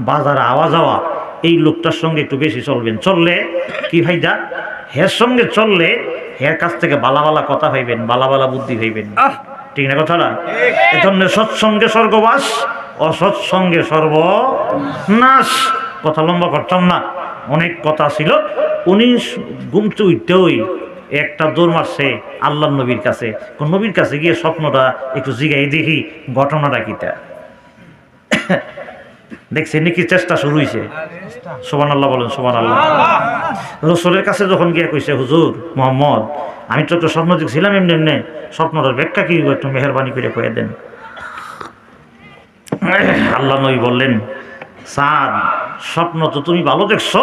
বাজারে আওয়া যাওয়া, এই লোকটার সঙ্গে একটু বেশি চলবেন। চললে কি ফায়দা? হের সঙ্গে চললে হের কাছ থেকে বালা বালা কথা পাইবেন, বালা বালা বুদ্ধি পাইবেন। ঠিক না কথাটা? এজন্য সৎসঙ্গে স্বর্গবাস, অসৎসঙ্গে সর্বনাশ। কথা লম্বা করতাম না, অনেক কথা ছিল। উনি ঘুমতে উঠতেই একটা দৌড় মারছে আল্লাহর নবীর কাছে। কোন নবীর কাছে গিয়ে স্বপ্নটা একটু জিগাই দেখি ঘটনাটা কিটা। দেখছেন নাকি চেষ্টা শুরু হয়েছে? সুবহানাল্লাহ বলেন, সুবহানাল্লাহ। রাসূলের কাছে যখন গিয়ে কইছে, হুজুর মুহাম্মদ, আমি তো একটা স্বপ্ন দেখছিলাম, এমনি এমনি স্বপ্নটার ব্যাখ্যা কি একটু মেহেরবানি করে কয়ে দেন। আল্লাহ নবী বললেন, সাদ স্বপ্ন তো তুমি ভালো দেখছো,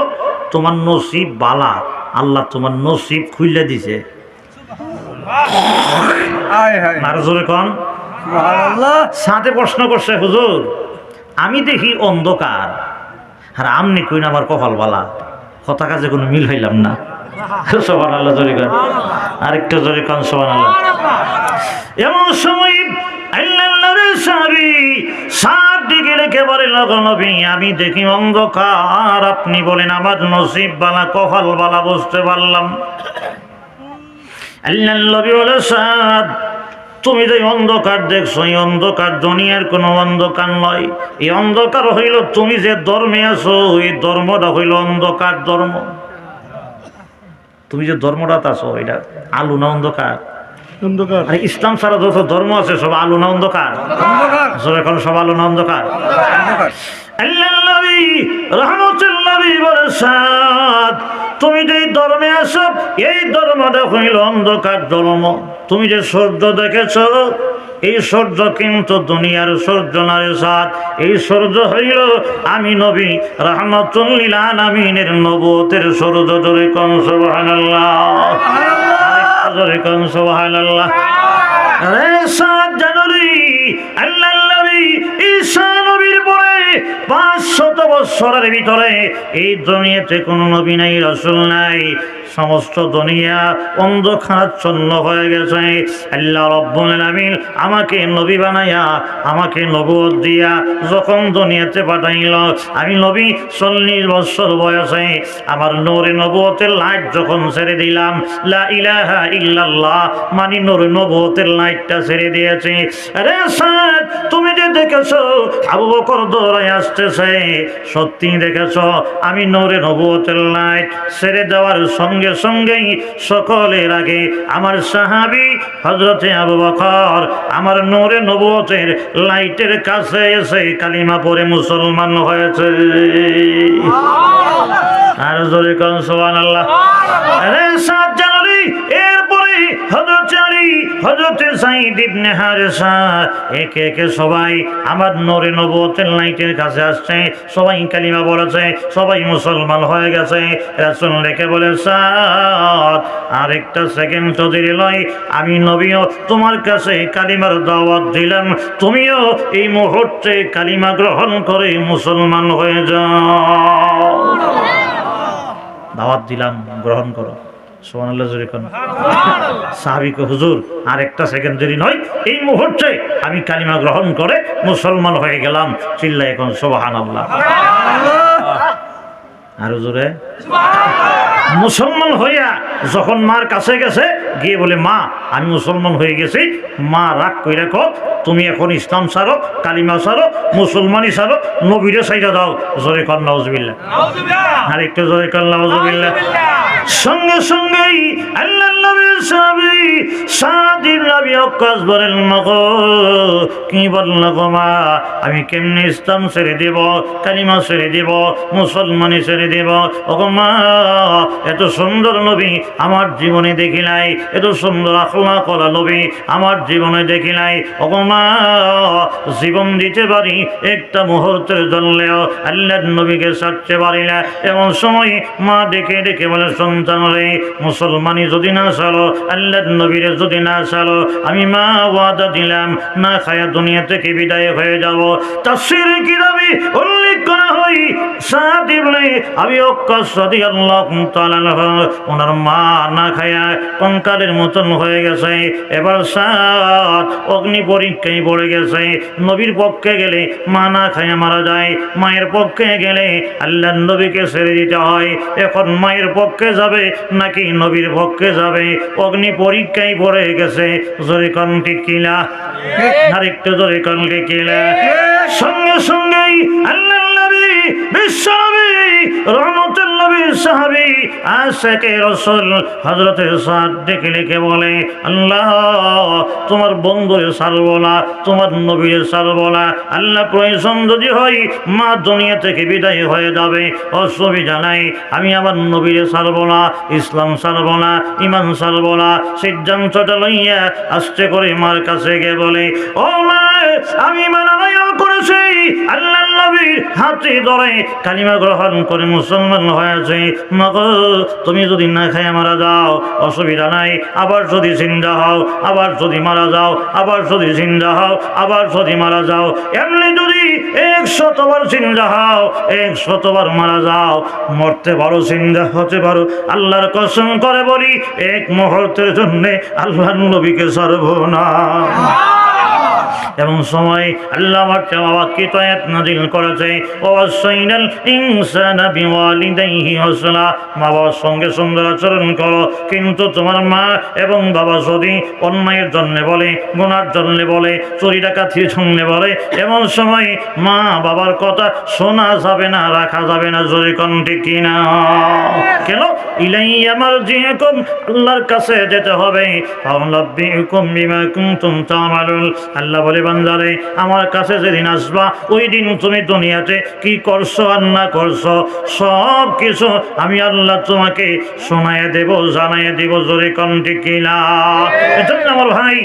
তোমার নসিব বালা, আল্লাহ তোমার নসিব খুইলে দিছে। আরো জোরে কন সুবহানাল্লাহ। সাথে প্রশ্ন করছে, হুজুর আমি দেখি অন্ধকার, আর আমনি কইন আমার কপাল বালা, কথা কাজে কোনো মিল হইলাম না। সুবহানাল্লাহ জোরে কন, আরেকটু জোরে কন সুবহানাল্লাহ। এমন সময় আল্লাহর নবী সাহাবী সাদ দিকে রেখে বলেন, নবী আমি দেখি অন্ধকার, আপনি বলেন আমার নসিব বালা, কপাল বালা, বুঝতে পারলাম। আল্লাহর নবী বলে, সাদ তুমি যে অন্ধকার দেখছো, এই অন্ধকার দুনিয়ার কোনো অন্ধকার নয়। এই অন্ধকার হইল তুমি যে ধর্মে আছো, এই ধর্মটা হইল অন্ধকার ধর্ম। তুমি যে ধর্মটা আছো এটা আলো না অন্ধকার? অন্ধকার। আর ইসলাম ছাড়া যত ধর্ম আছে সব আলো না অন্ধকার? এখন সব আলো না অন্ধকার? আল্লাহর নবী রাহমাতুল্লাহ বলে, সাদ তুমি যে ধর্মে আছো এই ধর্মটা হইল অন্ধকার ধর্ম। তুমি যে সূর্য দেখেছো, এই সূর্য কিন্তু দুনিয়ার সূর্য নয় সাদ, এই সূর্য হইল আমি নবী রাহমাতুল লিল আলামিনের নবুয়তের সূর্য। জোরে কোন সুবহানাল্লাহ, জোরে কোন সুবহানাল্লাহ। আরে সাদ জানুরি আল্লাহর নবী ঈসা নবীর পরে 500 বছরের ভিতরে এই দুনিয়াতে কোনো নবী নাই, রাসূল নাই। সমস্ত দুনিয়া অন্ধকারাচ্ছন্ন হয়ে গেছে। আল্লাহ রাব্বুল আলামিন আমাকে নবী বানাইয়া, আমাকে নবুয়ত দিয়া যখন দুনিয়াতে পাঠাইল, আমি নবী 40 বছর বয়সে আমার নূরে নবুয়তের লাইট যখন ছেড়ে দিলাম, লা ইলাহা ইল্লাল্লাহ মানে নূরে নবুয়তের লাইটটা ছেড়ে দিয়েছি। আরে সাদ তুমি যে দেখেছো আবু বকর দৌড়ায় আসতেছে, সত্যি দেখেছো আমি নূরে নবুয়তের লাইট ছেড়ে দেওয়ার সঙ্গে সঙ্গেই সকলের আগে আমার সাহাবী হযরতে আবু বকর আমার নূরে নবুয়তের লাইটের কাছে এসে কালিমা পড়ে মুসলমান হয়েছে। আর জোরে কোন সুবহানাল্লাহ। আরে 7 জানুয়ারি এরপরে হযরত আলী, হযরত সাঈদ ইবনে হারেসা একে একে সবাই আমার নূরে নবুয়তের লাইটের কাছে আসছে, সবাই কালিমা বলেছে, সবাই মুসলমান হয়ে গেছে। রাসূল ডেকে বলে, সাদ আরেকটা সেকেন্ড তো দেরি নয়, আমি নবীও তোমার কাছে কালিমার দাওয়াত দিলাম, তুমিও এই মুহূর্তে কালিমা গ্রহণ করে মুসলমান হয়ে যাও। দাওয়াত দিলাম, গ্রহণ করো। সুবহানাল্লাহ জোরে কোন। সাহাবীকে, হুজুর আরেকটা সেকেন্ড দেরি নয়, এই মুহূর্তে আমি কালিমা গ্রহণ করে মুসলমান হয়ে গেলাম। চিল্লায় এখন সুবহানাল্লাহ। আর হুজুরে মুসলমান হইয়া যখন মার কাছে গেছে, গিয়ে বলে, মা আমি মুসলমান হয়ে গেছি। মা রাগ করে রাখো, তুমি এখন ইসলাম ছাড়ো, কালিমা ছাড়ো, মুসলমানি ছাড়ো, নবীরে সাইডা দাও। জোরে কর নাউজুবিল্লাহ। আর একটু জোরে কর নাউজুবিল্লাহ। সঙ্গে সঙ্গেই আল্লাহর নবীর সাহাবী সাদ ইবনে আবি ওয়াক্কাস বলেন, মাগো কি বলল গো মা, আমি কেমনে ইসলাম ছেড়ে দেব, কালিমা ছেড়ে দেব, মুসলমানি ছেড়ে দেব? ওগো মা, এত সুন্দর নবী আমার জীবনে দেখি নাই, এত সুন্দর আখলাক ওয়ালা নবী আমার জীবনে দেখি নাই। ওগো মা, জীবন দিতে পারি, একটা মুহূর্তের জন্যেও আল্লাহর নবীকে ছাড়তে পারি না। এমন সময় মা ডেকে ডেকে বলে, সন্তান রে, মুসলমানি যদি না ছাড়ো, আল্লাহর নবীরে যদি না ছাড়ো, আমি মা ওয়াদা দিলাম না খায়া দুনিয়া থেকে বিদায় হয়ে যাব। তাফসীরে কিতাবে উল্লেখ করা হয়, সাদ ইবনে আবি ওয়াক্কাস রাদিয়াল্লাহু তাআলা আনহু, ওনার মা না খায়া কঙ্কালের মতন হয়ে গেছে। এবার সাদ অগ্নি পরীক্ষায় পড়ে গেছে। নবীর পক্ষে গেলে মা না খায়া মারা যায়, মায়ের পক্ষে গেলে আল্লাহর নবীকে ছেড়ে দিতে হয়। এখন মায়ের পক্ষে যাবে নাকি নবীর পক্ষে যাবে? অগ্নি পরীক্ষায় পড়ে গেছে। জোরে কোন ঠিক কিনা? আর একটু জোরে কোন ঠিক কিনা? সঙ্গে সঙ্গেই আল্লাহর নবী বিশ্বনবী রহমতুল নবীর সাহাবী আশিকে রাসূল হযরত সাদ ডেকে ডেকে বলে, আল্লাহ তোমার বন্ধুরে ছাড়বো না, তোমার নবীরে ছাড়বো না। আল্লাহ প্রয়োজন যদি হয় মা দুনিয়া থেকে বিদায় হয়ে যাবে, অসুবিধা নাই, আমি আমার নবীরে ছাড়বো না, ইসলাম ছাড়বো না, ঈমান ছাড়বো না। সিদ্ধান্তটা লইয়া আস্তে করে মার কাছে গিয়ে বলে, ও মা, আমি মানানয়ন করেছি, আল্লাহর নবীর হাতে ধরে কালিমা গ্রহণ করে মুসলমান হয়েছে। মাগো, তুমি যদি না খায় মারা যাও অসুবিধা নাই, আবার যদি জিন্দা হও, আবার যদি মারা যাও, আবার যদি জিন্দা হও, আবার যদি মারা যাও, এমনি যদি 100 বার জিন্দা হও, 100 বার মারা যাও, মরতে পারো, জিন্দা হতে পারো, আল্লাহর কসম করে বলি এক মুহূর্তের জন্য আল্লাহর নবীকে ছাড়বো না। এমন সময় আল্লাহ বাক্যিত আয়াত নাযিল করেছে, ওয়াসাইনাল ইনসানা বিওয়ালিদাইহি হাসানা, মা বাবার সঙ্গে সুন্দর আচরণ করো। কিন্তু তোমার মা এবং বাবা যদি অন্যায়ের জন্য বলে, গুনার জন্য বলে, চুরি ডাকাতির জন্য বলে, এমন সময় মা বাবার কথা শোনা যাবে না, রাখা যাবে না। জোরে কোন ঠিক কিনা? কেন? ইলাইয়া মারজিউকুম, আল্লাহর কাছে যেতে হবে। ফাউনাব্বিউকুম বিমা কুনতুম তা'মালুন, আল্লাহ বলে, বান্দারে আমার কাছে যেদিন আসবা, ওই দিন তুমি দুনিয়াতে কি করছো আর না করছো সব কিছু আমি আল্লাহ তোমাকে শোনায় দেব, জানায় দেব। জোরে কোন ঠিক কিনা? এজন্য আমার ভাই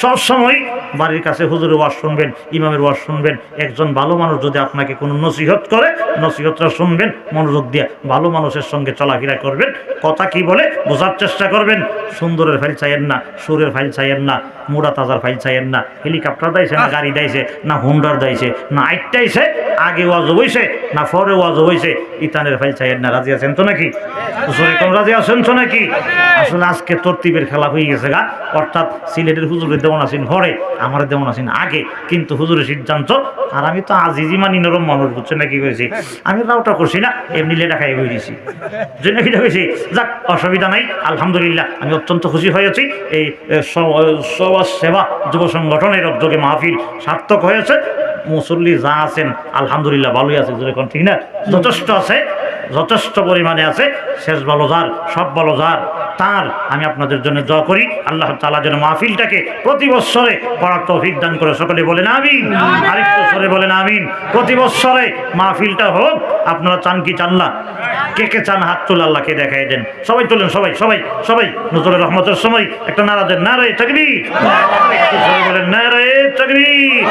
সব সময় বাড়ির কাছে হুজুরের ওয়াজ শুনবেন, ইমামের ওয়াজ শুনবেন। একজন ভালো মানুষ যদি আপনাকে কোনো নসিহত করে, নসিহতটা শুনবেন মনোযোগ দিয়ে, ভালো মানুষের সঙ্গে চলাফেরা করবেন, কথা কি বলে বোঝার চেষ্টা করবেন। সুন্দরের ফাইল চাইয়েন না, সুরের ফাইল চাইয়েন না, মুড়া তাজার ফাইল চাইয়েন না, হেলিকপ্টার দাইছে না গাড়ি দাইছে না হুন্ডার দাইছে না আইটাইছে, আগে ওয়াজ হইছে না পরে ওয়াজ হইছে, ইতানের ফাইল চাইয়েন না। রাজি আছেন তো নাকি? রাজি আছেন তো নাকি? আসলে আজকে তরতিবের খেলা হয়ে গেছে গা, অর্থাৎ সিলেটের হুজুরের দেওয়ান আছেন হরে, আমার দেওয়ান আছেন আগে, কিন্তু হুজুরের সিদ্ধান্ত। আর আমি তো আজিজি মানি নরম মানুষ, বুঝছে নাকি করেছি, আমি রাউটা করছি না, এমনি লেটা খাই হয়ে দিয়েছি, যে নাকি হয়েছি। যাক, অসুবিধা নাই, আলহামদুলিল্লাহ আমি অত্যন্ত খুশি হয়েছি। এই সমাজ সেবা যুব সংগঠনের উদ্যোগে মাহফিল সার্থক হয়েছে। মুসল্লি যা আছেন আলহামদুলিল্লাহ ভালোই আছে, যেরকম ঠিক না, যথেষ্ট আছে, যথেষ্ট পরিমাণে আছে। শেষ ভালো যার, সব ভালো যার, তার আমি আপনাদের জন্য দোয়া করি। আল্লাহ তাআলা যেন মাহফিলটাকে প্রতি বছরে করার তৌফিক দান করে। সকলে বলেন আমিন। আরেকটু সরে বলেন আমিন। প্রতি বছরে মাহফিলটা হোক, আপনারা চান কি চান না? কে কে চান হাত তুলে আল্লাহকে দেখাই দেন। সবাই তোলেন, সবাই সবাই সবাই। নজরুলের রহমতের সময় একটা নারা দেন, নারায়ে তাকবীর। সবাই বলেন নারায়ে তাকবীর।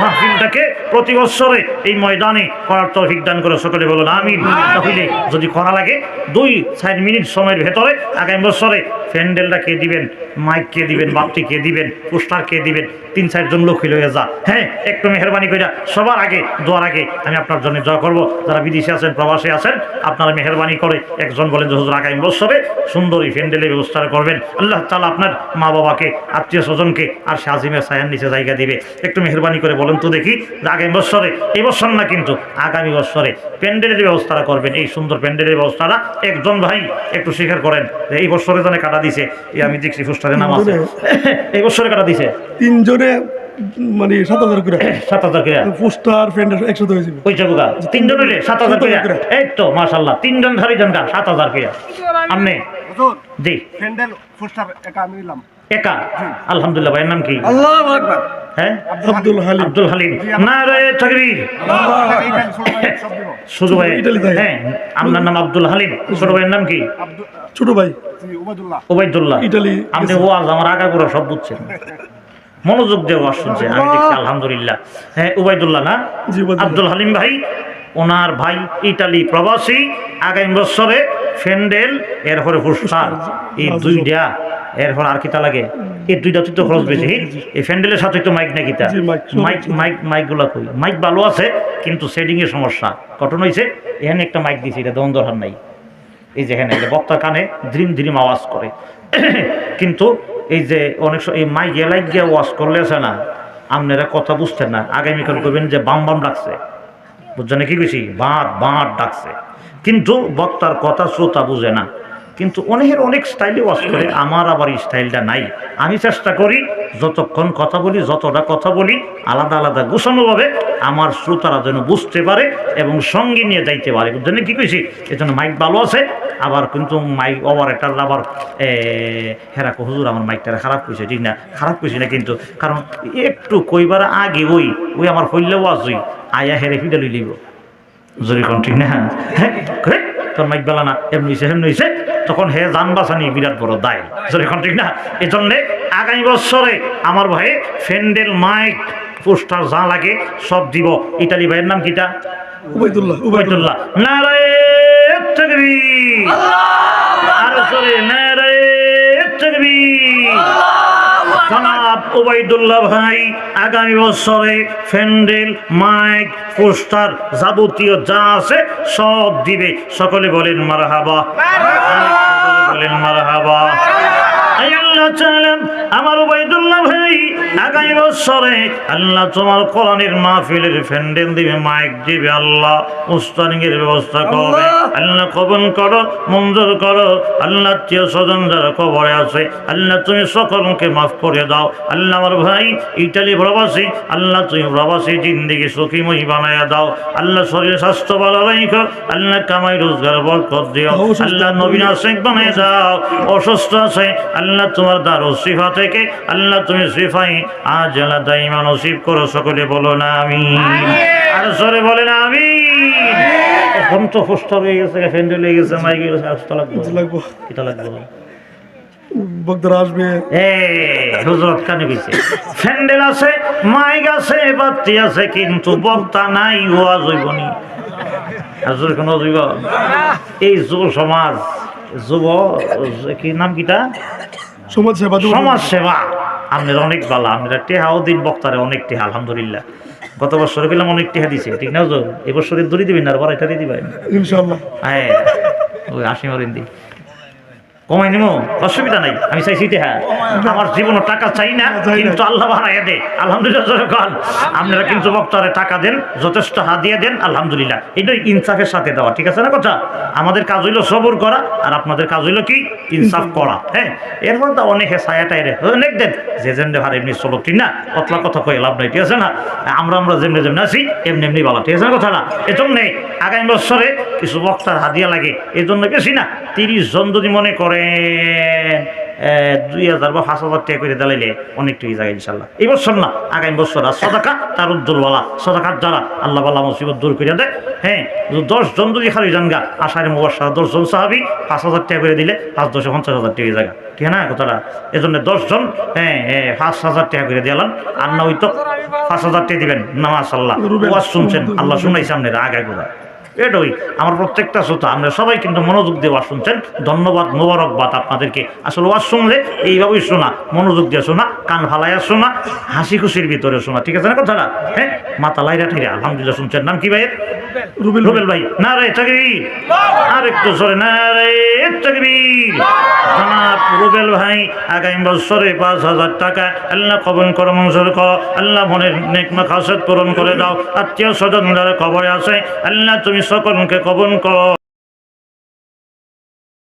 মাহফিলটাকে প্রতি বছরে এই ময়দানে করার তৌফিক দান করে সকলে বলুন আমিন। তাহলে যদি করা লাগে 2-4 মিনিট সময়ের ভেতরে আগামী বছরে প্যান্ডেলটা কে দিবেন, মাইক কে দিবেন, বাপ্তি কে দিবেন, পোস্টার কে দিবেন, 3-4 জন লোক হয়ে যা। হ্যাঁ, একটু মেহরবানি করে সবার আগে দোয়ার আগে আমি আপনার জন্য দোয়া করবো। যারা বিদেশে আছেন, প্রবাসে আছেন, আপনারা মেহরবানি করে একজন বলেন যে হুজুর আগামী বছরে সুন্দর এই প্যান্ডেলের ব্যবস্থা করবেন। আল্লাহ তাআলা আপনার মা বাবাকে, আত্মীয় স্বজনকে আর শাজিমের ছায়ার নিচে জায়গা দিবে। একটু মেহরবানি করে বলেন তো দেখি যে আগামী বছরে, এই বছর না কিন্তু আগামী বছরে প্যান্ডেলের ব্যবস্থাটা করবেন। এই সুন্দর প্যান্ডেলের ব্যবস্থাটা একজন ভাই একটু স্বীকার করেন যে এই বছরে জানে কাটা দিছে। এই আমি দেখছি পোস্টারের নাম আছে, এই বছরে কাটা দিছে 3 জনে মানে 7,000 করে 7,000 করে পোস্টার ফ্রেন্ড একসাথে হয়েছিল। ওই জায়গা 3 জন হইলে 7,000 করে। এই তো মাশাআল্লাহ, 3 জন ধরি জন 7,000 করে। আপনি হুজুর জি প্যান্ডেল পোস্টার একা আমি নিলাম। একা? আলহামদুলিল্লাহ। ভাইয়ের নাম কি? আল্লাহু আকবার। হ্যাঁ, আব্দুল হালিম। আব্দুল হালিম। নারায়ে তাকবীর। এইখানে ছোট ভাই সব দিব। ছোট ভাই? ইটালি থেকে। হ্যাঁ, আপনার নাম আব্দুল হালিম, ছোট ভাইয়ের নাম কি? ছোট ভাই জি উবাইদুল্লাহ। ওবাইদুল্লাহ। ইটালি আপনি ওয়াজ আমার আগাগোড়া সব বুঝছেন, মনোযোগ দিয়ে ওয়াজ শুনছেন, আমি দেখছি আলহামদুলিল্লাহ। হ্যাঁ, ওবাইদুল্লাহ না? জি, ওবাইদুল্লাহ। আব্দুল হালিম ভাই, ওনার ভাই ইটালি প্রবাসী। আগামী বছরে প্যান্ডেল, এরপরে পুরস্কার, এই 2টা, এরপর আর কিতা লাগে? এই 2টা তো খরচ বেশি। এই প্যান্ডেলের সাথে তো মাইক না কিতা? জি, মাইক, সব মাইক মাইক মাইকগুলা কই? মাইক ভালো আছে কিন্তু সেটিং এর সমস্যা। ঘটনা হয়েছে এখানে একটা মাইক দিয়েছি, এটা দন দরকার নাই। এই যে এখানে বক্তার কানে ধ্রিম ধ্রিম আওয়াজ করে, কিন্তু এই যে অনেক এই মাইক এলাই গিয়ে ওয়াজ করলে আছে না, আপনারা কথা বুঝতেন না। আগামীকাল করবেন যে বাম বাম ডাকছে, বুঝছেন কি বেশি বাঁট বাঁট ডাকছে, কিন্তু বক্তার কথা শ্রোতা বুঝে না। কিন্তু অনেকের অনেক স্টাইলে ওয়াজ করে, আমার আবার এই স্টাইলটা নাই। আমি চেষ্টা করি যতক্ষণ কথা বলি, যতটা কথা বলি আলাদা আলাদা গোছানোভাবে আমার শ্রোতারা যেন বুঝতে পারে এবং সঙ্গে নিয়ে যাইতে পারে, বুঝছেন কি কইছি? এই জন্য মাইক ভালো আছে, আবার কিন্তু মাইক অপারেটর আবার হেরাকো হুজুর আমার মাইকটা খারাপ কইছে। ঠিক না, খারাপ কইছি না কিন্তু, কারণ একটু কইবার আগে ওই আমার হইলে ওয়াজ হই আয়া হেরে ফিডা লই লইব জরি কোন। ঠিক না? হ্যাঁ, তোর মাইক বেলা না, এমনি হইছে, তখন হে জান বাঁচানি বিরাট বড় দায়। এখন ঠিক না? এই জন্যে আগামী বছরে আমার ভাই প্যান্ডেল, মাইক, পোস্টার যা লাগে সব দিব। ইটালি ভাইয়ের নাম কিটা? উবাইদুল্লাহ। উবাইদুল্লাহ। নারায়ে তাকবীর। আরো জোরে নারায়ে তাকবীর। জনাব উবাইদুল্লাহ ভাই আগামী বছরে প্যান্ডেল, মাইক, পোস্টার যাবতীয় যা আছে সব দিবে। সকলে বলেন মারহাবা, বলেন মারহাবা। আল্লাহ তাআলা আমার উবাইদুল্লাহ ভাই আগামী বছরে আল্লাহ তোমার কোরআনের মাহফিলের প্যান্ডেল দিবে, মাইক দিবে, আল্লাহ মুস্তারিং এর ব্যবস্থা করবে। আল্লাহ কবুল করো, মঞ্জুর করো। আল্লাহ আত্মীয় স্বজন যারা কবরে আছে আল্লাহ তুমি সকলকে মাফ করে দাও। আল্লাহ আমার ভাই ইটালি প্রবাসী, আল্লাহ তুমি প্রবাসী জিন্দেগি সুখীময়ী বানায়া দাও। আল্লাহ শরীর স্বাস্থ্য ভালো রাখো, আল্লাহ কামাই রোজগার বরকত দিও। আল্লাহ নবীন আশেক বানায় দাও। অসুস্থ আছে আল্লাহ তোমার দারুস সিফা থেকে আল্লাহ তুমি সিফাই আজলা দাইমা নসিব করো। সকলে বলো না আমিন, আর জোরে বলে না আমিন। এখন তো সুস্থ হয়ে গেছে, প্যান্ডেল হয়ে গেছে, মাইক হয়ে গেছে, আসতে লাগবো, কিটা লাগবো? বক্তারা আসবে। হুজরত কানে গেছে, প্যান্ডেল আছে, মাইক আছে, বাতি আছে, কিন্তু বক্তা নাই, ওয়াজ হইবনি। আসলে কোনো হইব? এই যুব সমাজ, যুব কি নাম কিটা? সমাজ সেবা। সমাজ সেবা আপনার অনেক ভালো। আপনারা টেহাও দিন বক্তারে অনেক টেহা, আলহামদুলিল্লাহ। গত বছরে পেলাম অনেক টেহা দিছে, ঠিক না হুজুর? এবছরে দড়ি দিবেন না, আর বারাইটা দিয়ে দিবেন ইনশাআল্লাহ। হ্যাঁ, ওই 80 মারিন দি কমাই নিব, অসুবিধা নাই। আমি চাইছি টেহা, আমার জীবনে টাকা চাই না, কিন্তু আল্লাহ বাড়াইয়া দে। আলহামদুলিল্লাহ। আপনারা কিন্তু বক্তারে টাকা দেন, যথেষ্ট হাদিয়া দেন, আলহামদুলিল্লাহ। এটাই ইনসাফের সাথে দেওয়া, ঠিক আছে না কথা? আমাদের কাজ হইলো সবর করা, আর আপনাদের কাজ হইলো কি? ইনসাফ করা। হ্যাঁ, এরপর তো অনেকে ছায়াটাইরে অনেক দেন, যে যেমনি ভার এমনি চলো, ঠিক না? কতলা কথা কয়ে লাভ নাই, ঠিক আছে না? আমরা যেমনি যেমনি আছি এমনি এমনি ভালো, ঠিক আছে না কথা না? এজন্যে আগামী বছরে কিছু বক্তার হাদিয়া লাগে, এই জন্য বেশি না, 30 জন যদি মনে করেন 2000 বা 5000 টাকা করে দিলাইলে অনেকটাই জায়গা ইনশাল্লাহ। এই বছর না, আগামী বছর। আর সদাকা তার উজ্জ্বলওয়ালা, সদাকার দ্বারা আল্লাহ বালা মুসিবত দূর করে দেয়। হ্যাঁ 10 জন যদি খালি যান গা আশারে মুবাশশা 10 জন সাহাবী 5000 টাকা করে দিলে 5 10 50,000 টাকা জায়গা ঠিক না কথাটা এজন্য 10 জন হ্যাঁ 5000 টাকা করে দিলাম আর না হয়তো 5000 টাকা দিবেন না মাশাআল্লাহ ওয়াজ শুনছেন আল্লাহ শুনাইছে আপনারা আগে গোড়া এটাই আমার প্রত্যেকটা শ্রোতা আমরা সবাই কিন্তু মনোযোগ দিয়ে ওয়াজ শুনছেন ধন্যবাদ মোবারকবাদ আপনাদেরকে আসলে ওয়াজ শুনলে এইভাবেই শোনা মনোযোগ দিয়ে শোনা কান ফালাইয়া শোনা হাসি খুশির ভিতরে শোনা ঠিক আছে না কথাটা হ্যাঁ মাথা লাইরা ঠাইরা আলহামদুলিল্লাহ শুনছেন নাম কি ভাই রুবেল ভাই না রে তাকবীর আর একটু জোরে না রে তাকবীর জনাব রুবেল ভাই আগামী বছরে 5,000 টাকা আল্লাহ কবুল করো মঞ্জুর করো আল্লাহ মনের নেক মাকাসদ পূরণ করে দাও আত্মীয় স্বজন যারা কবরে আছে আল্লাহ তুমি সকলকে কবুল করো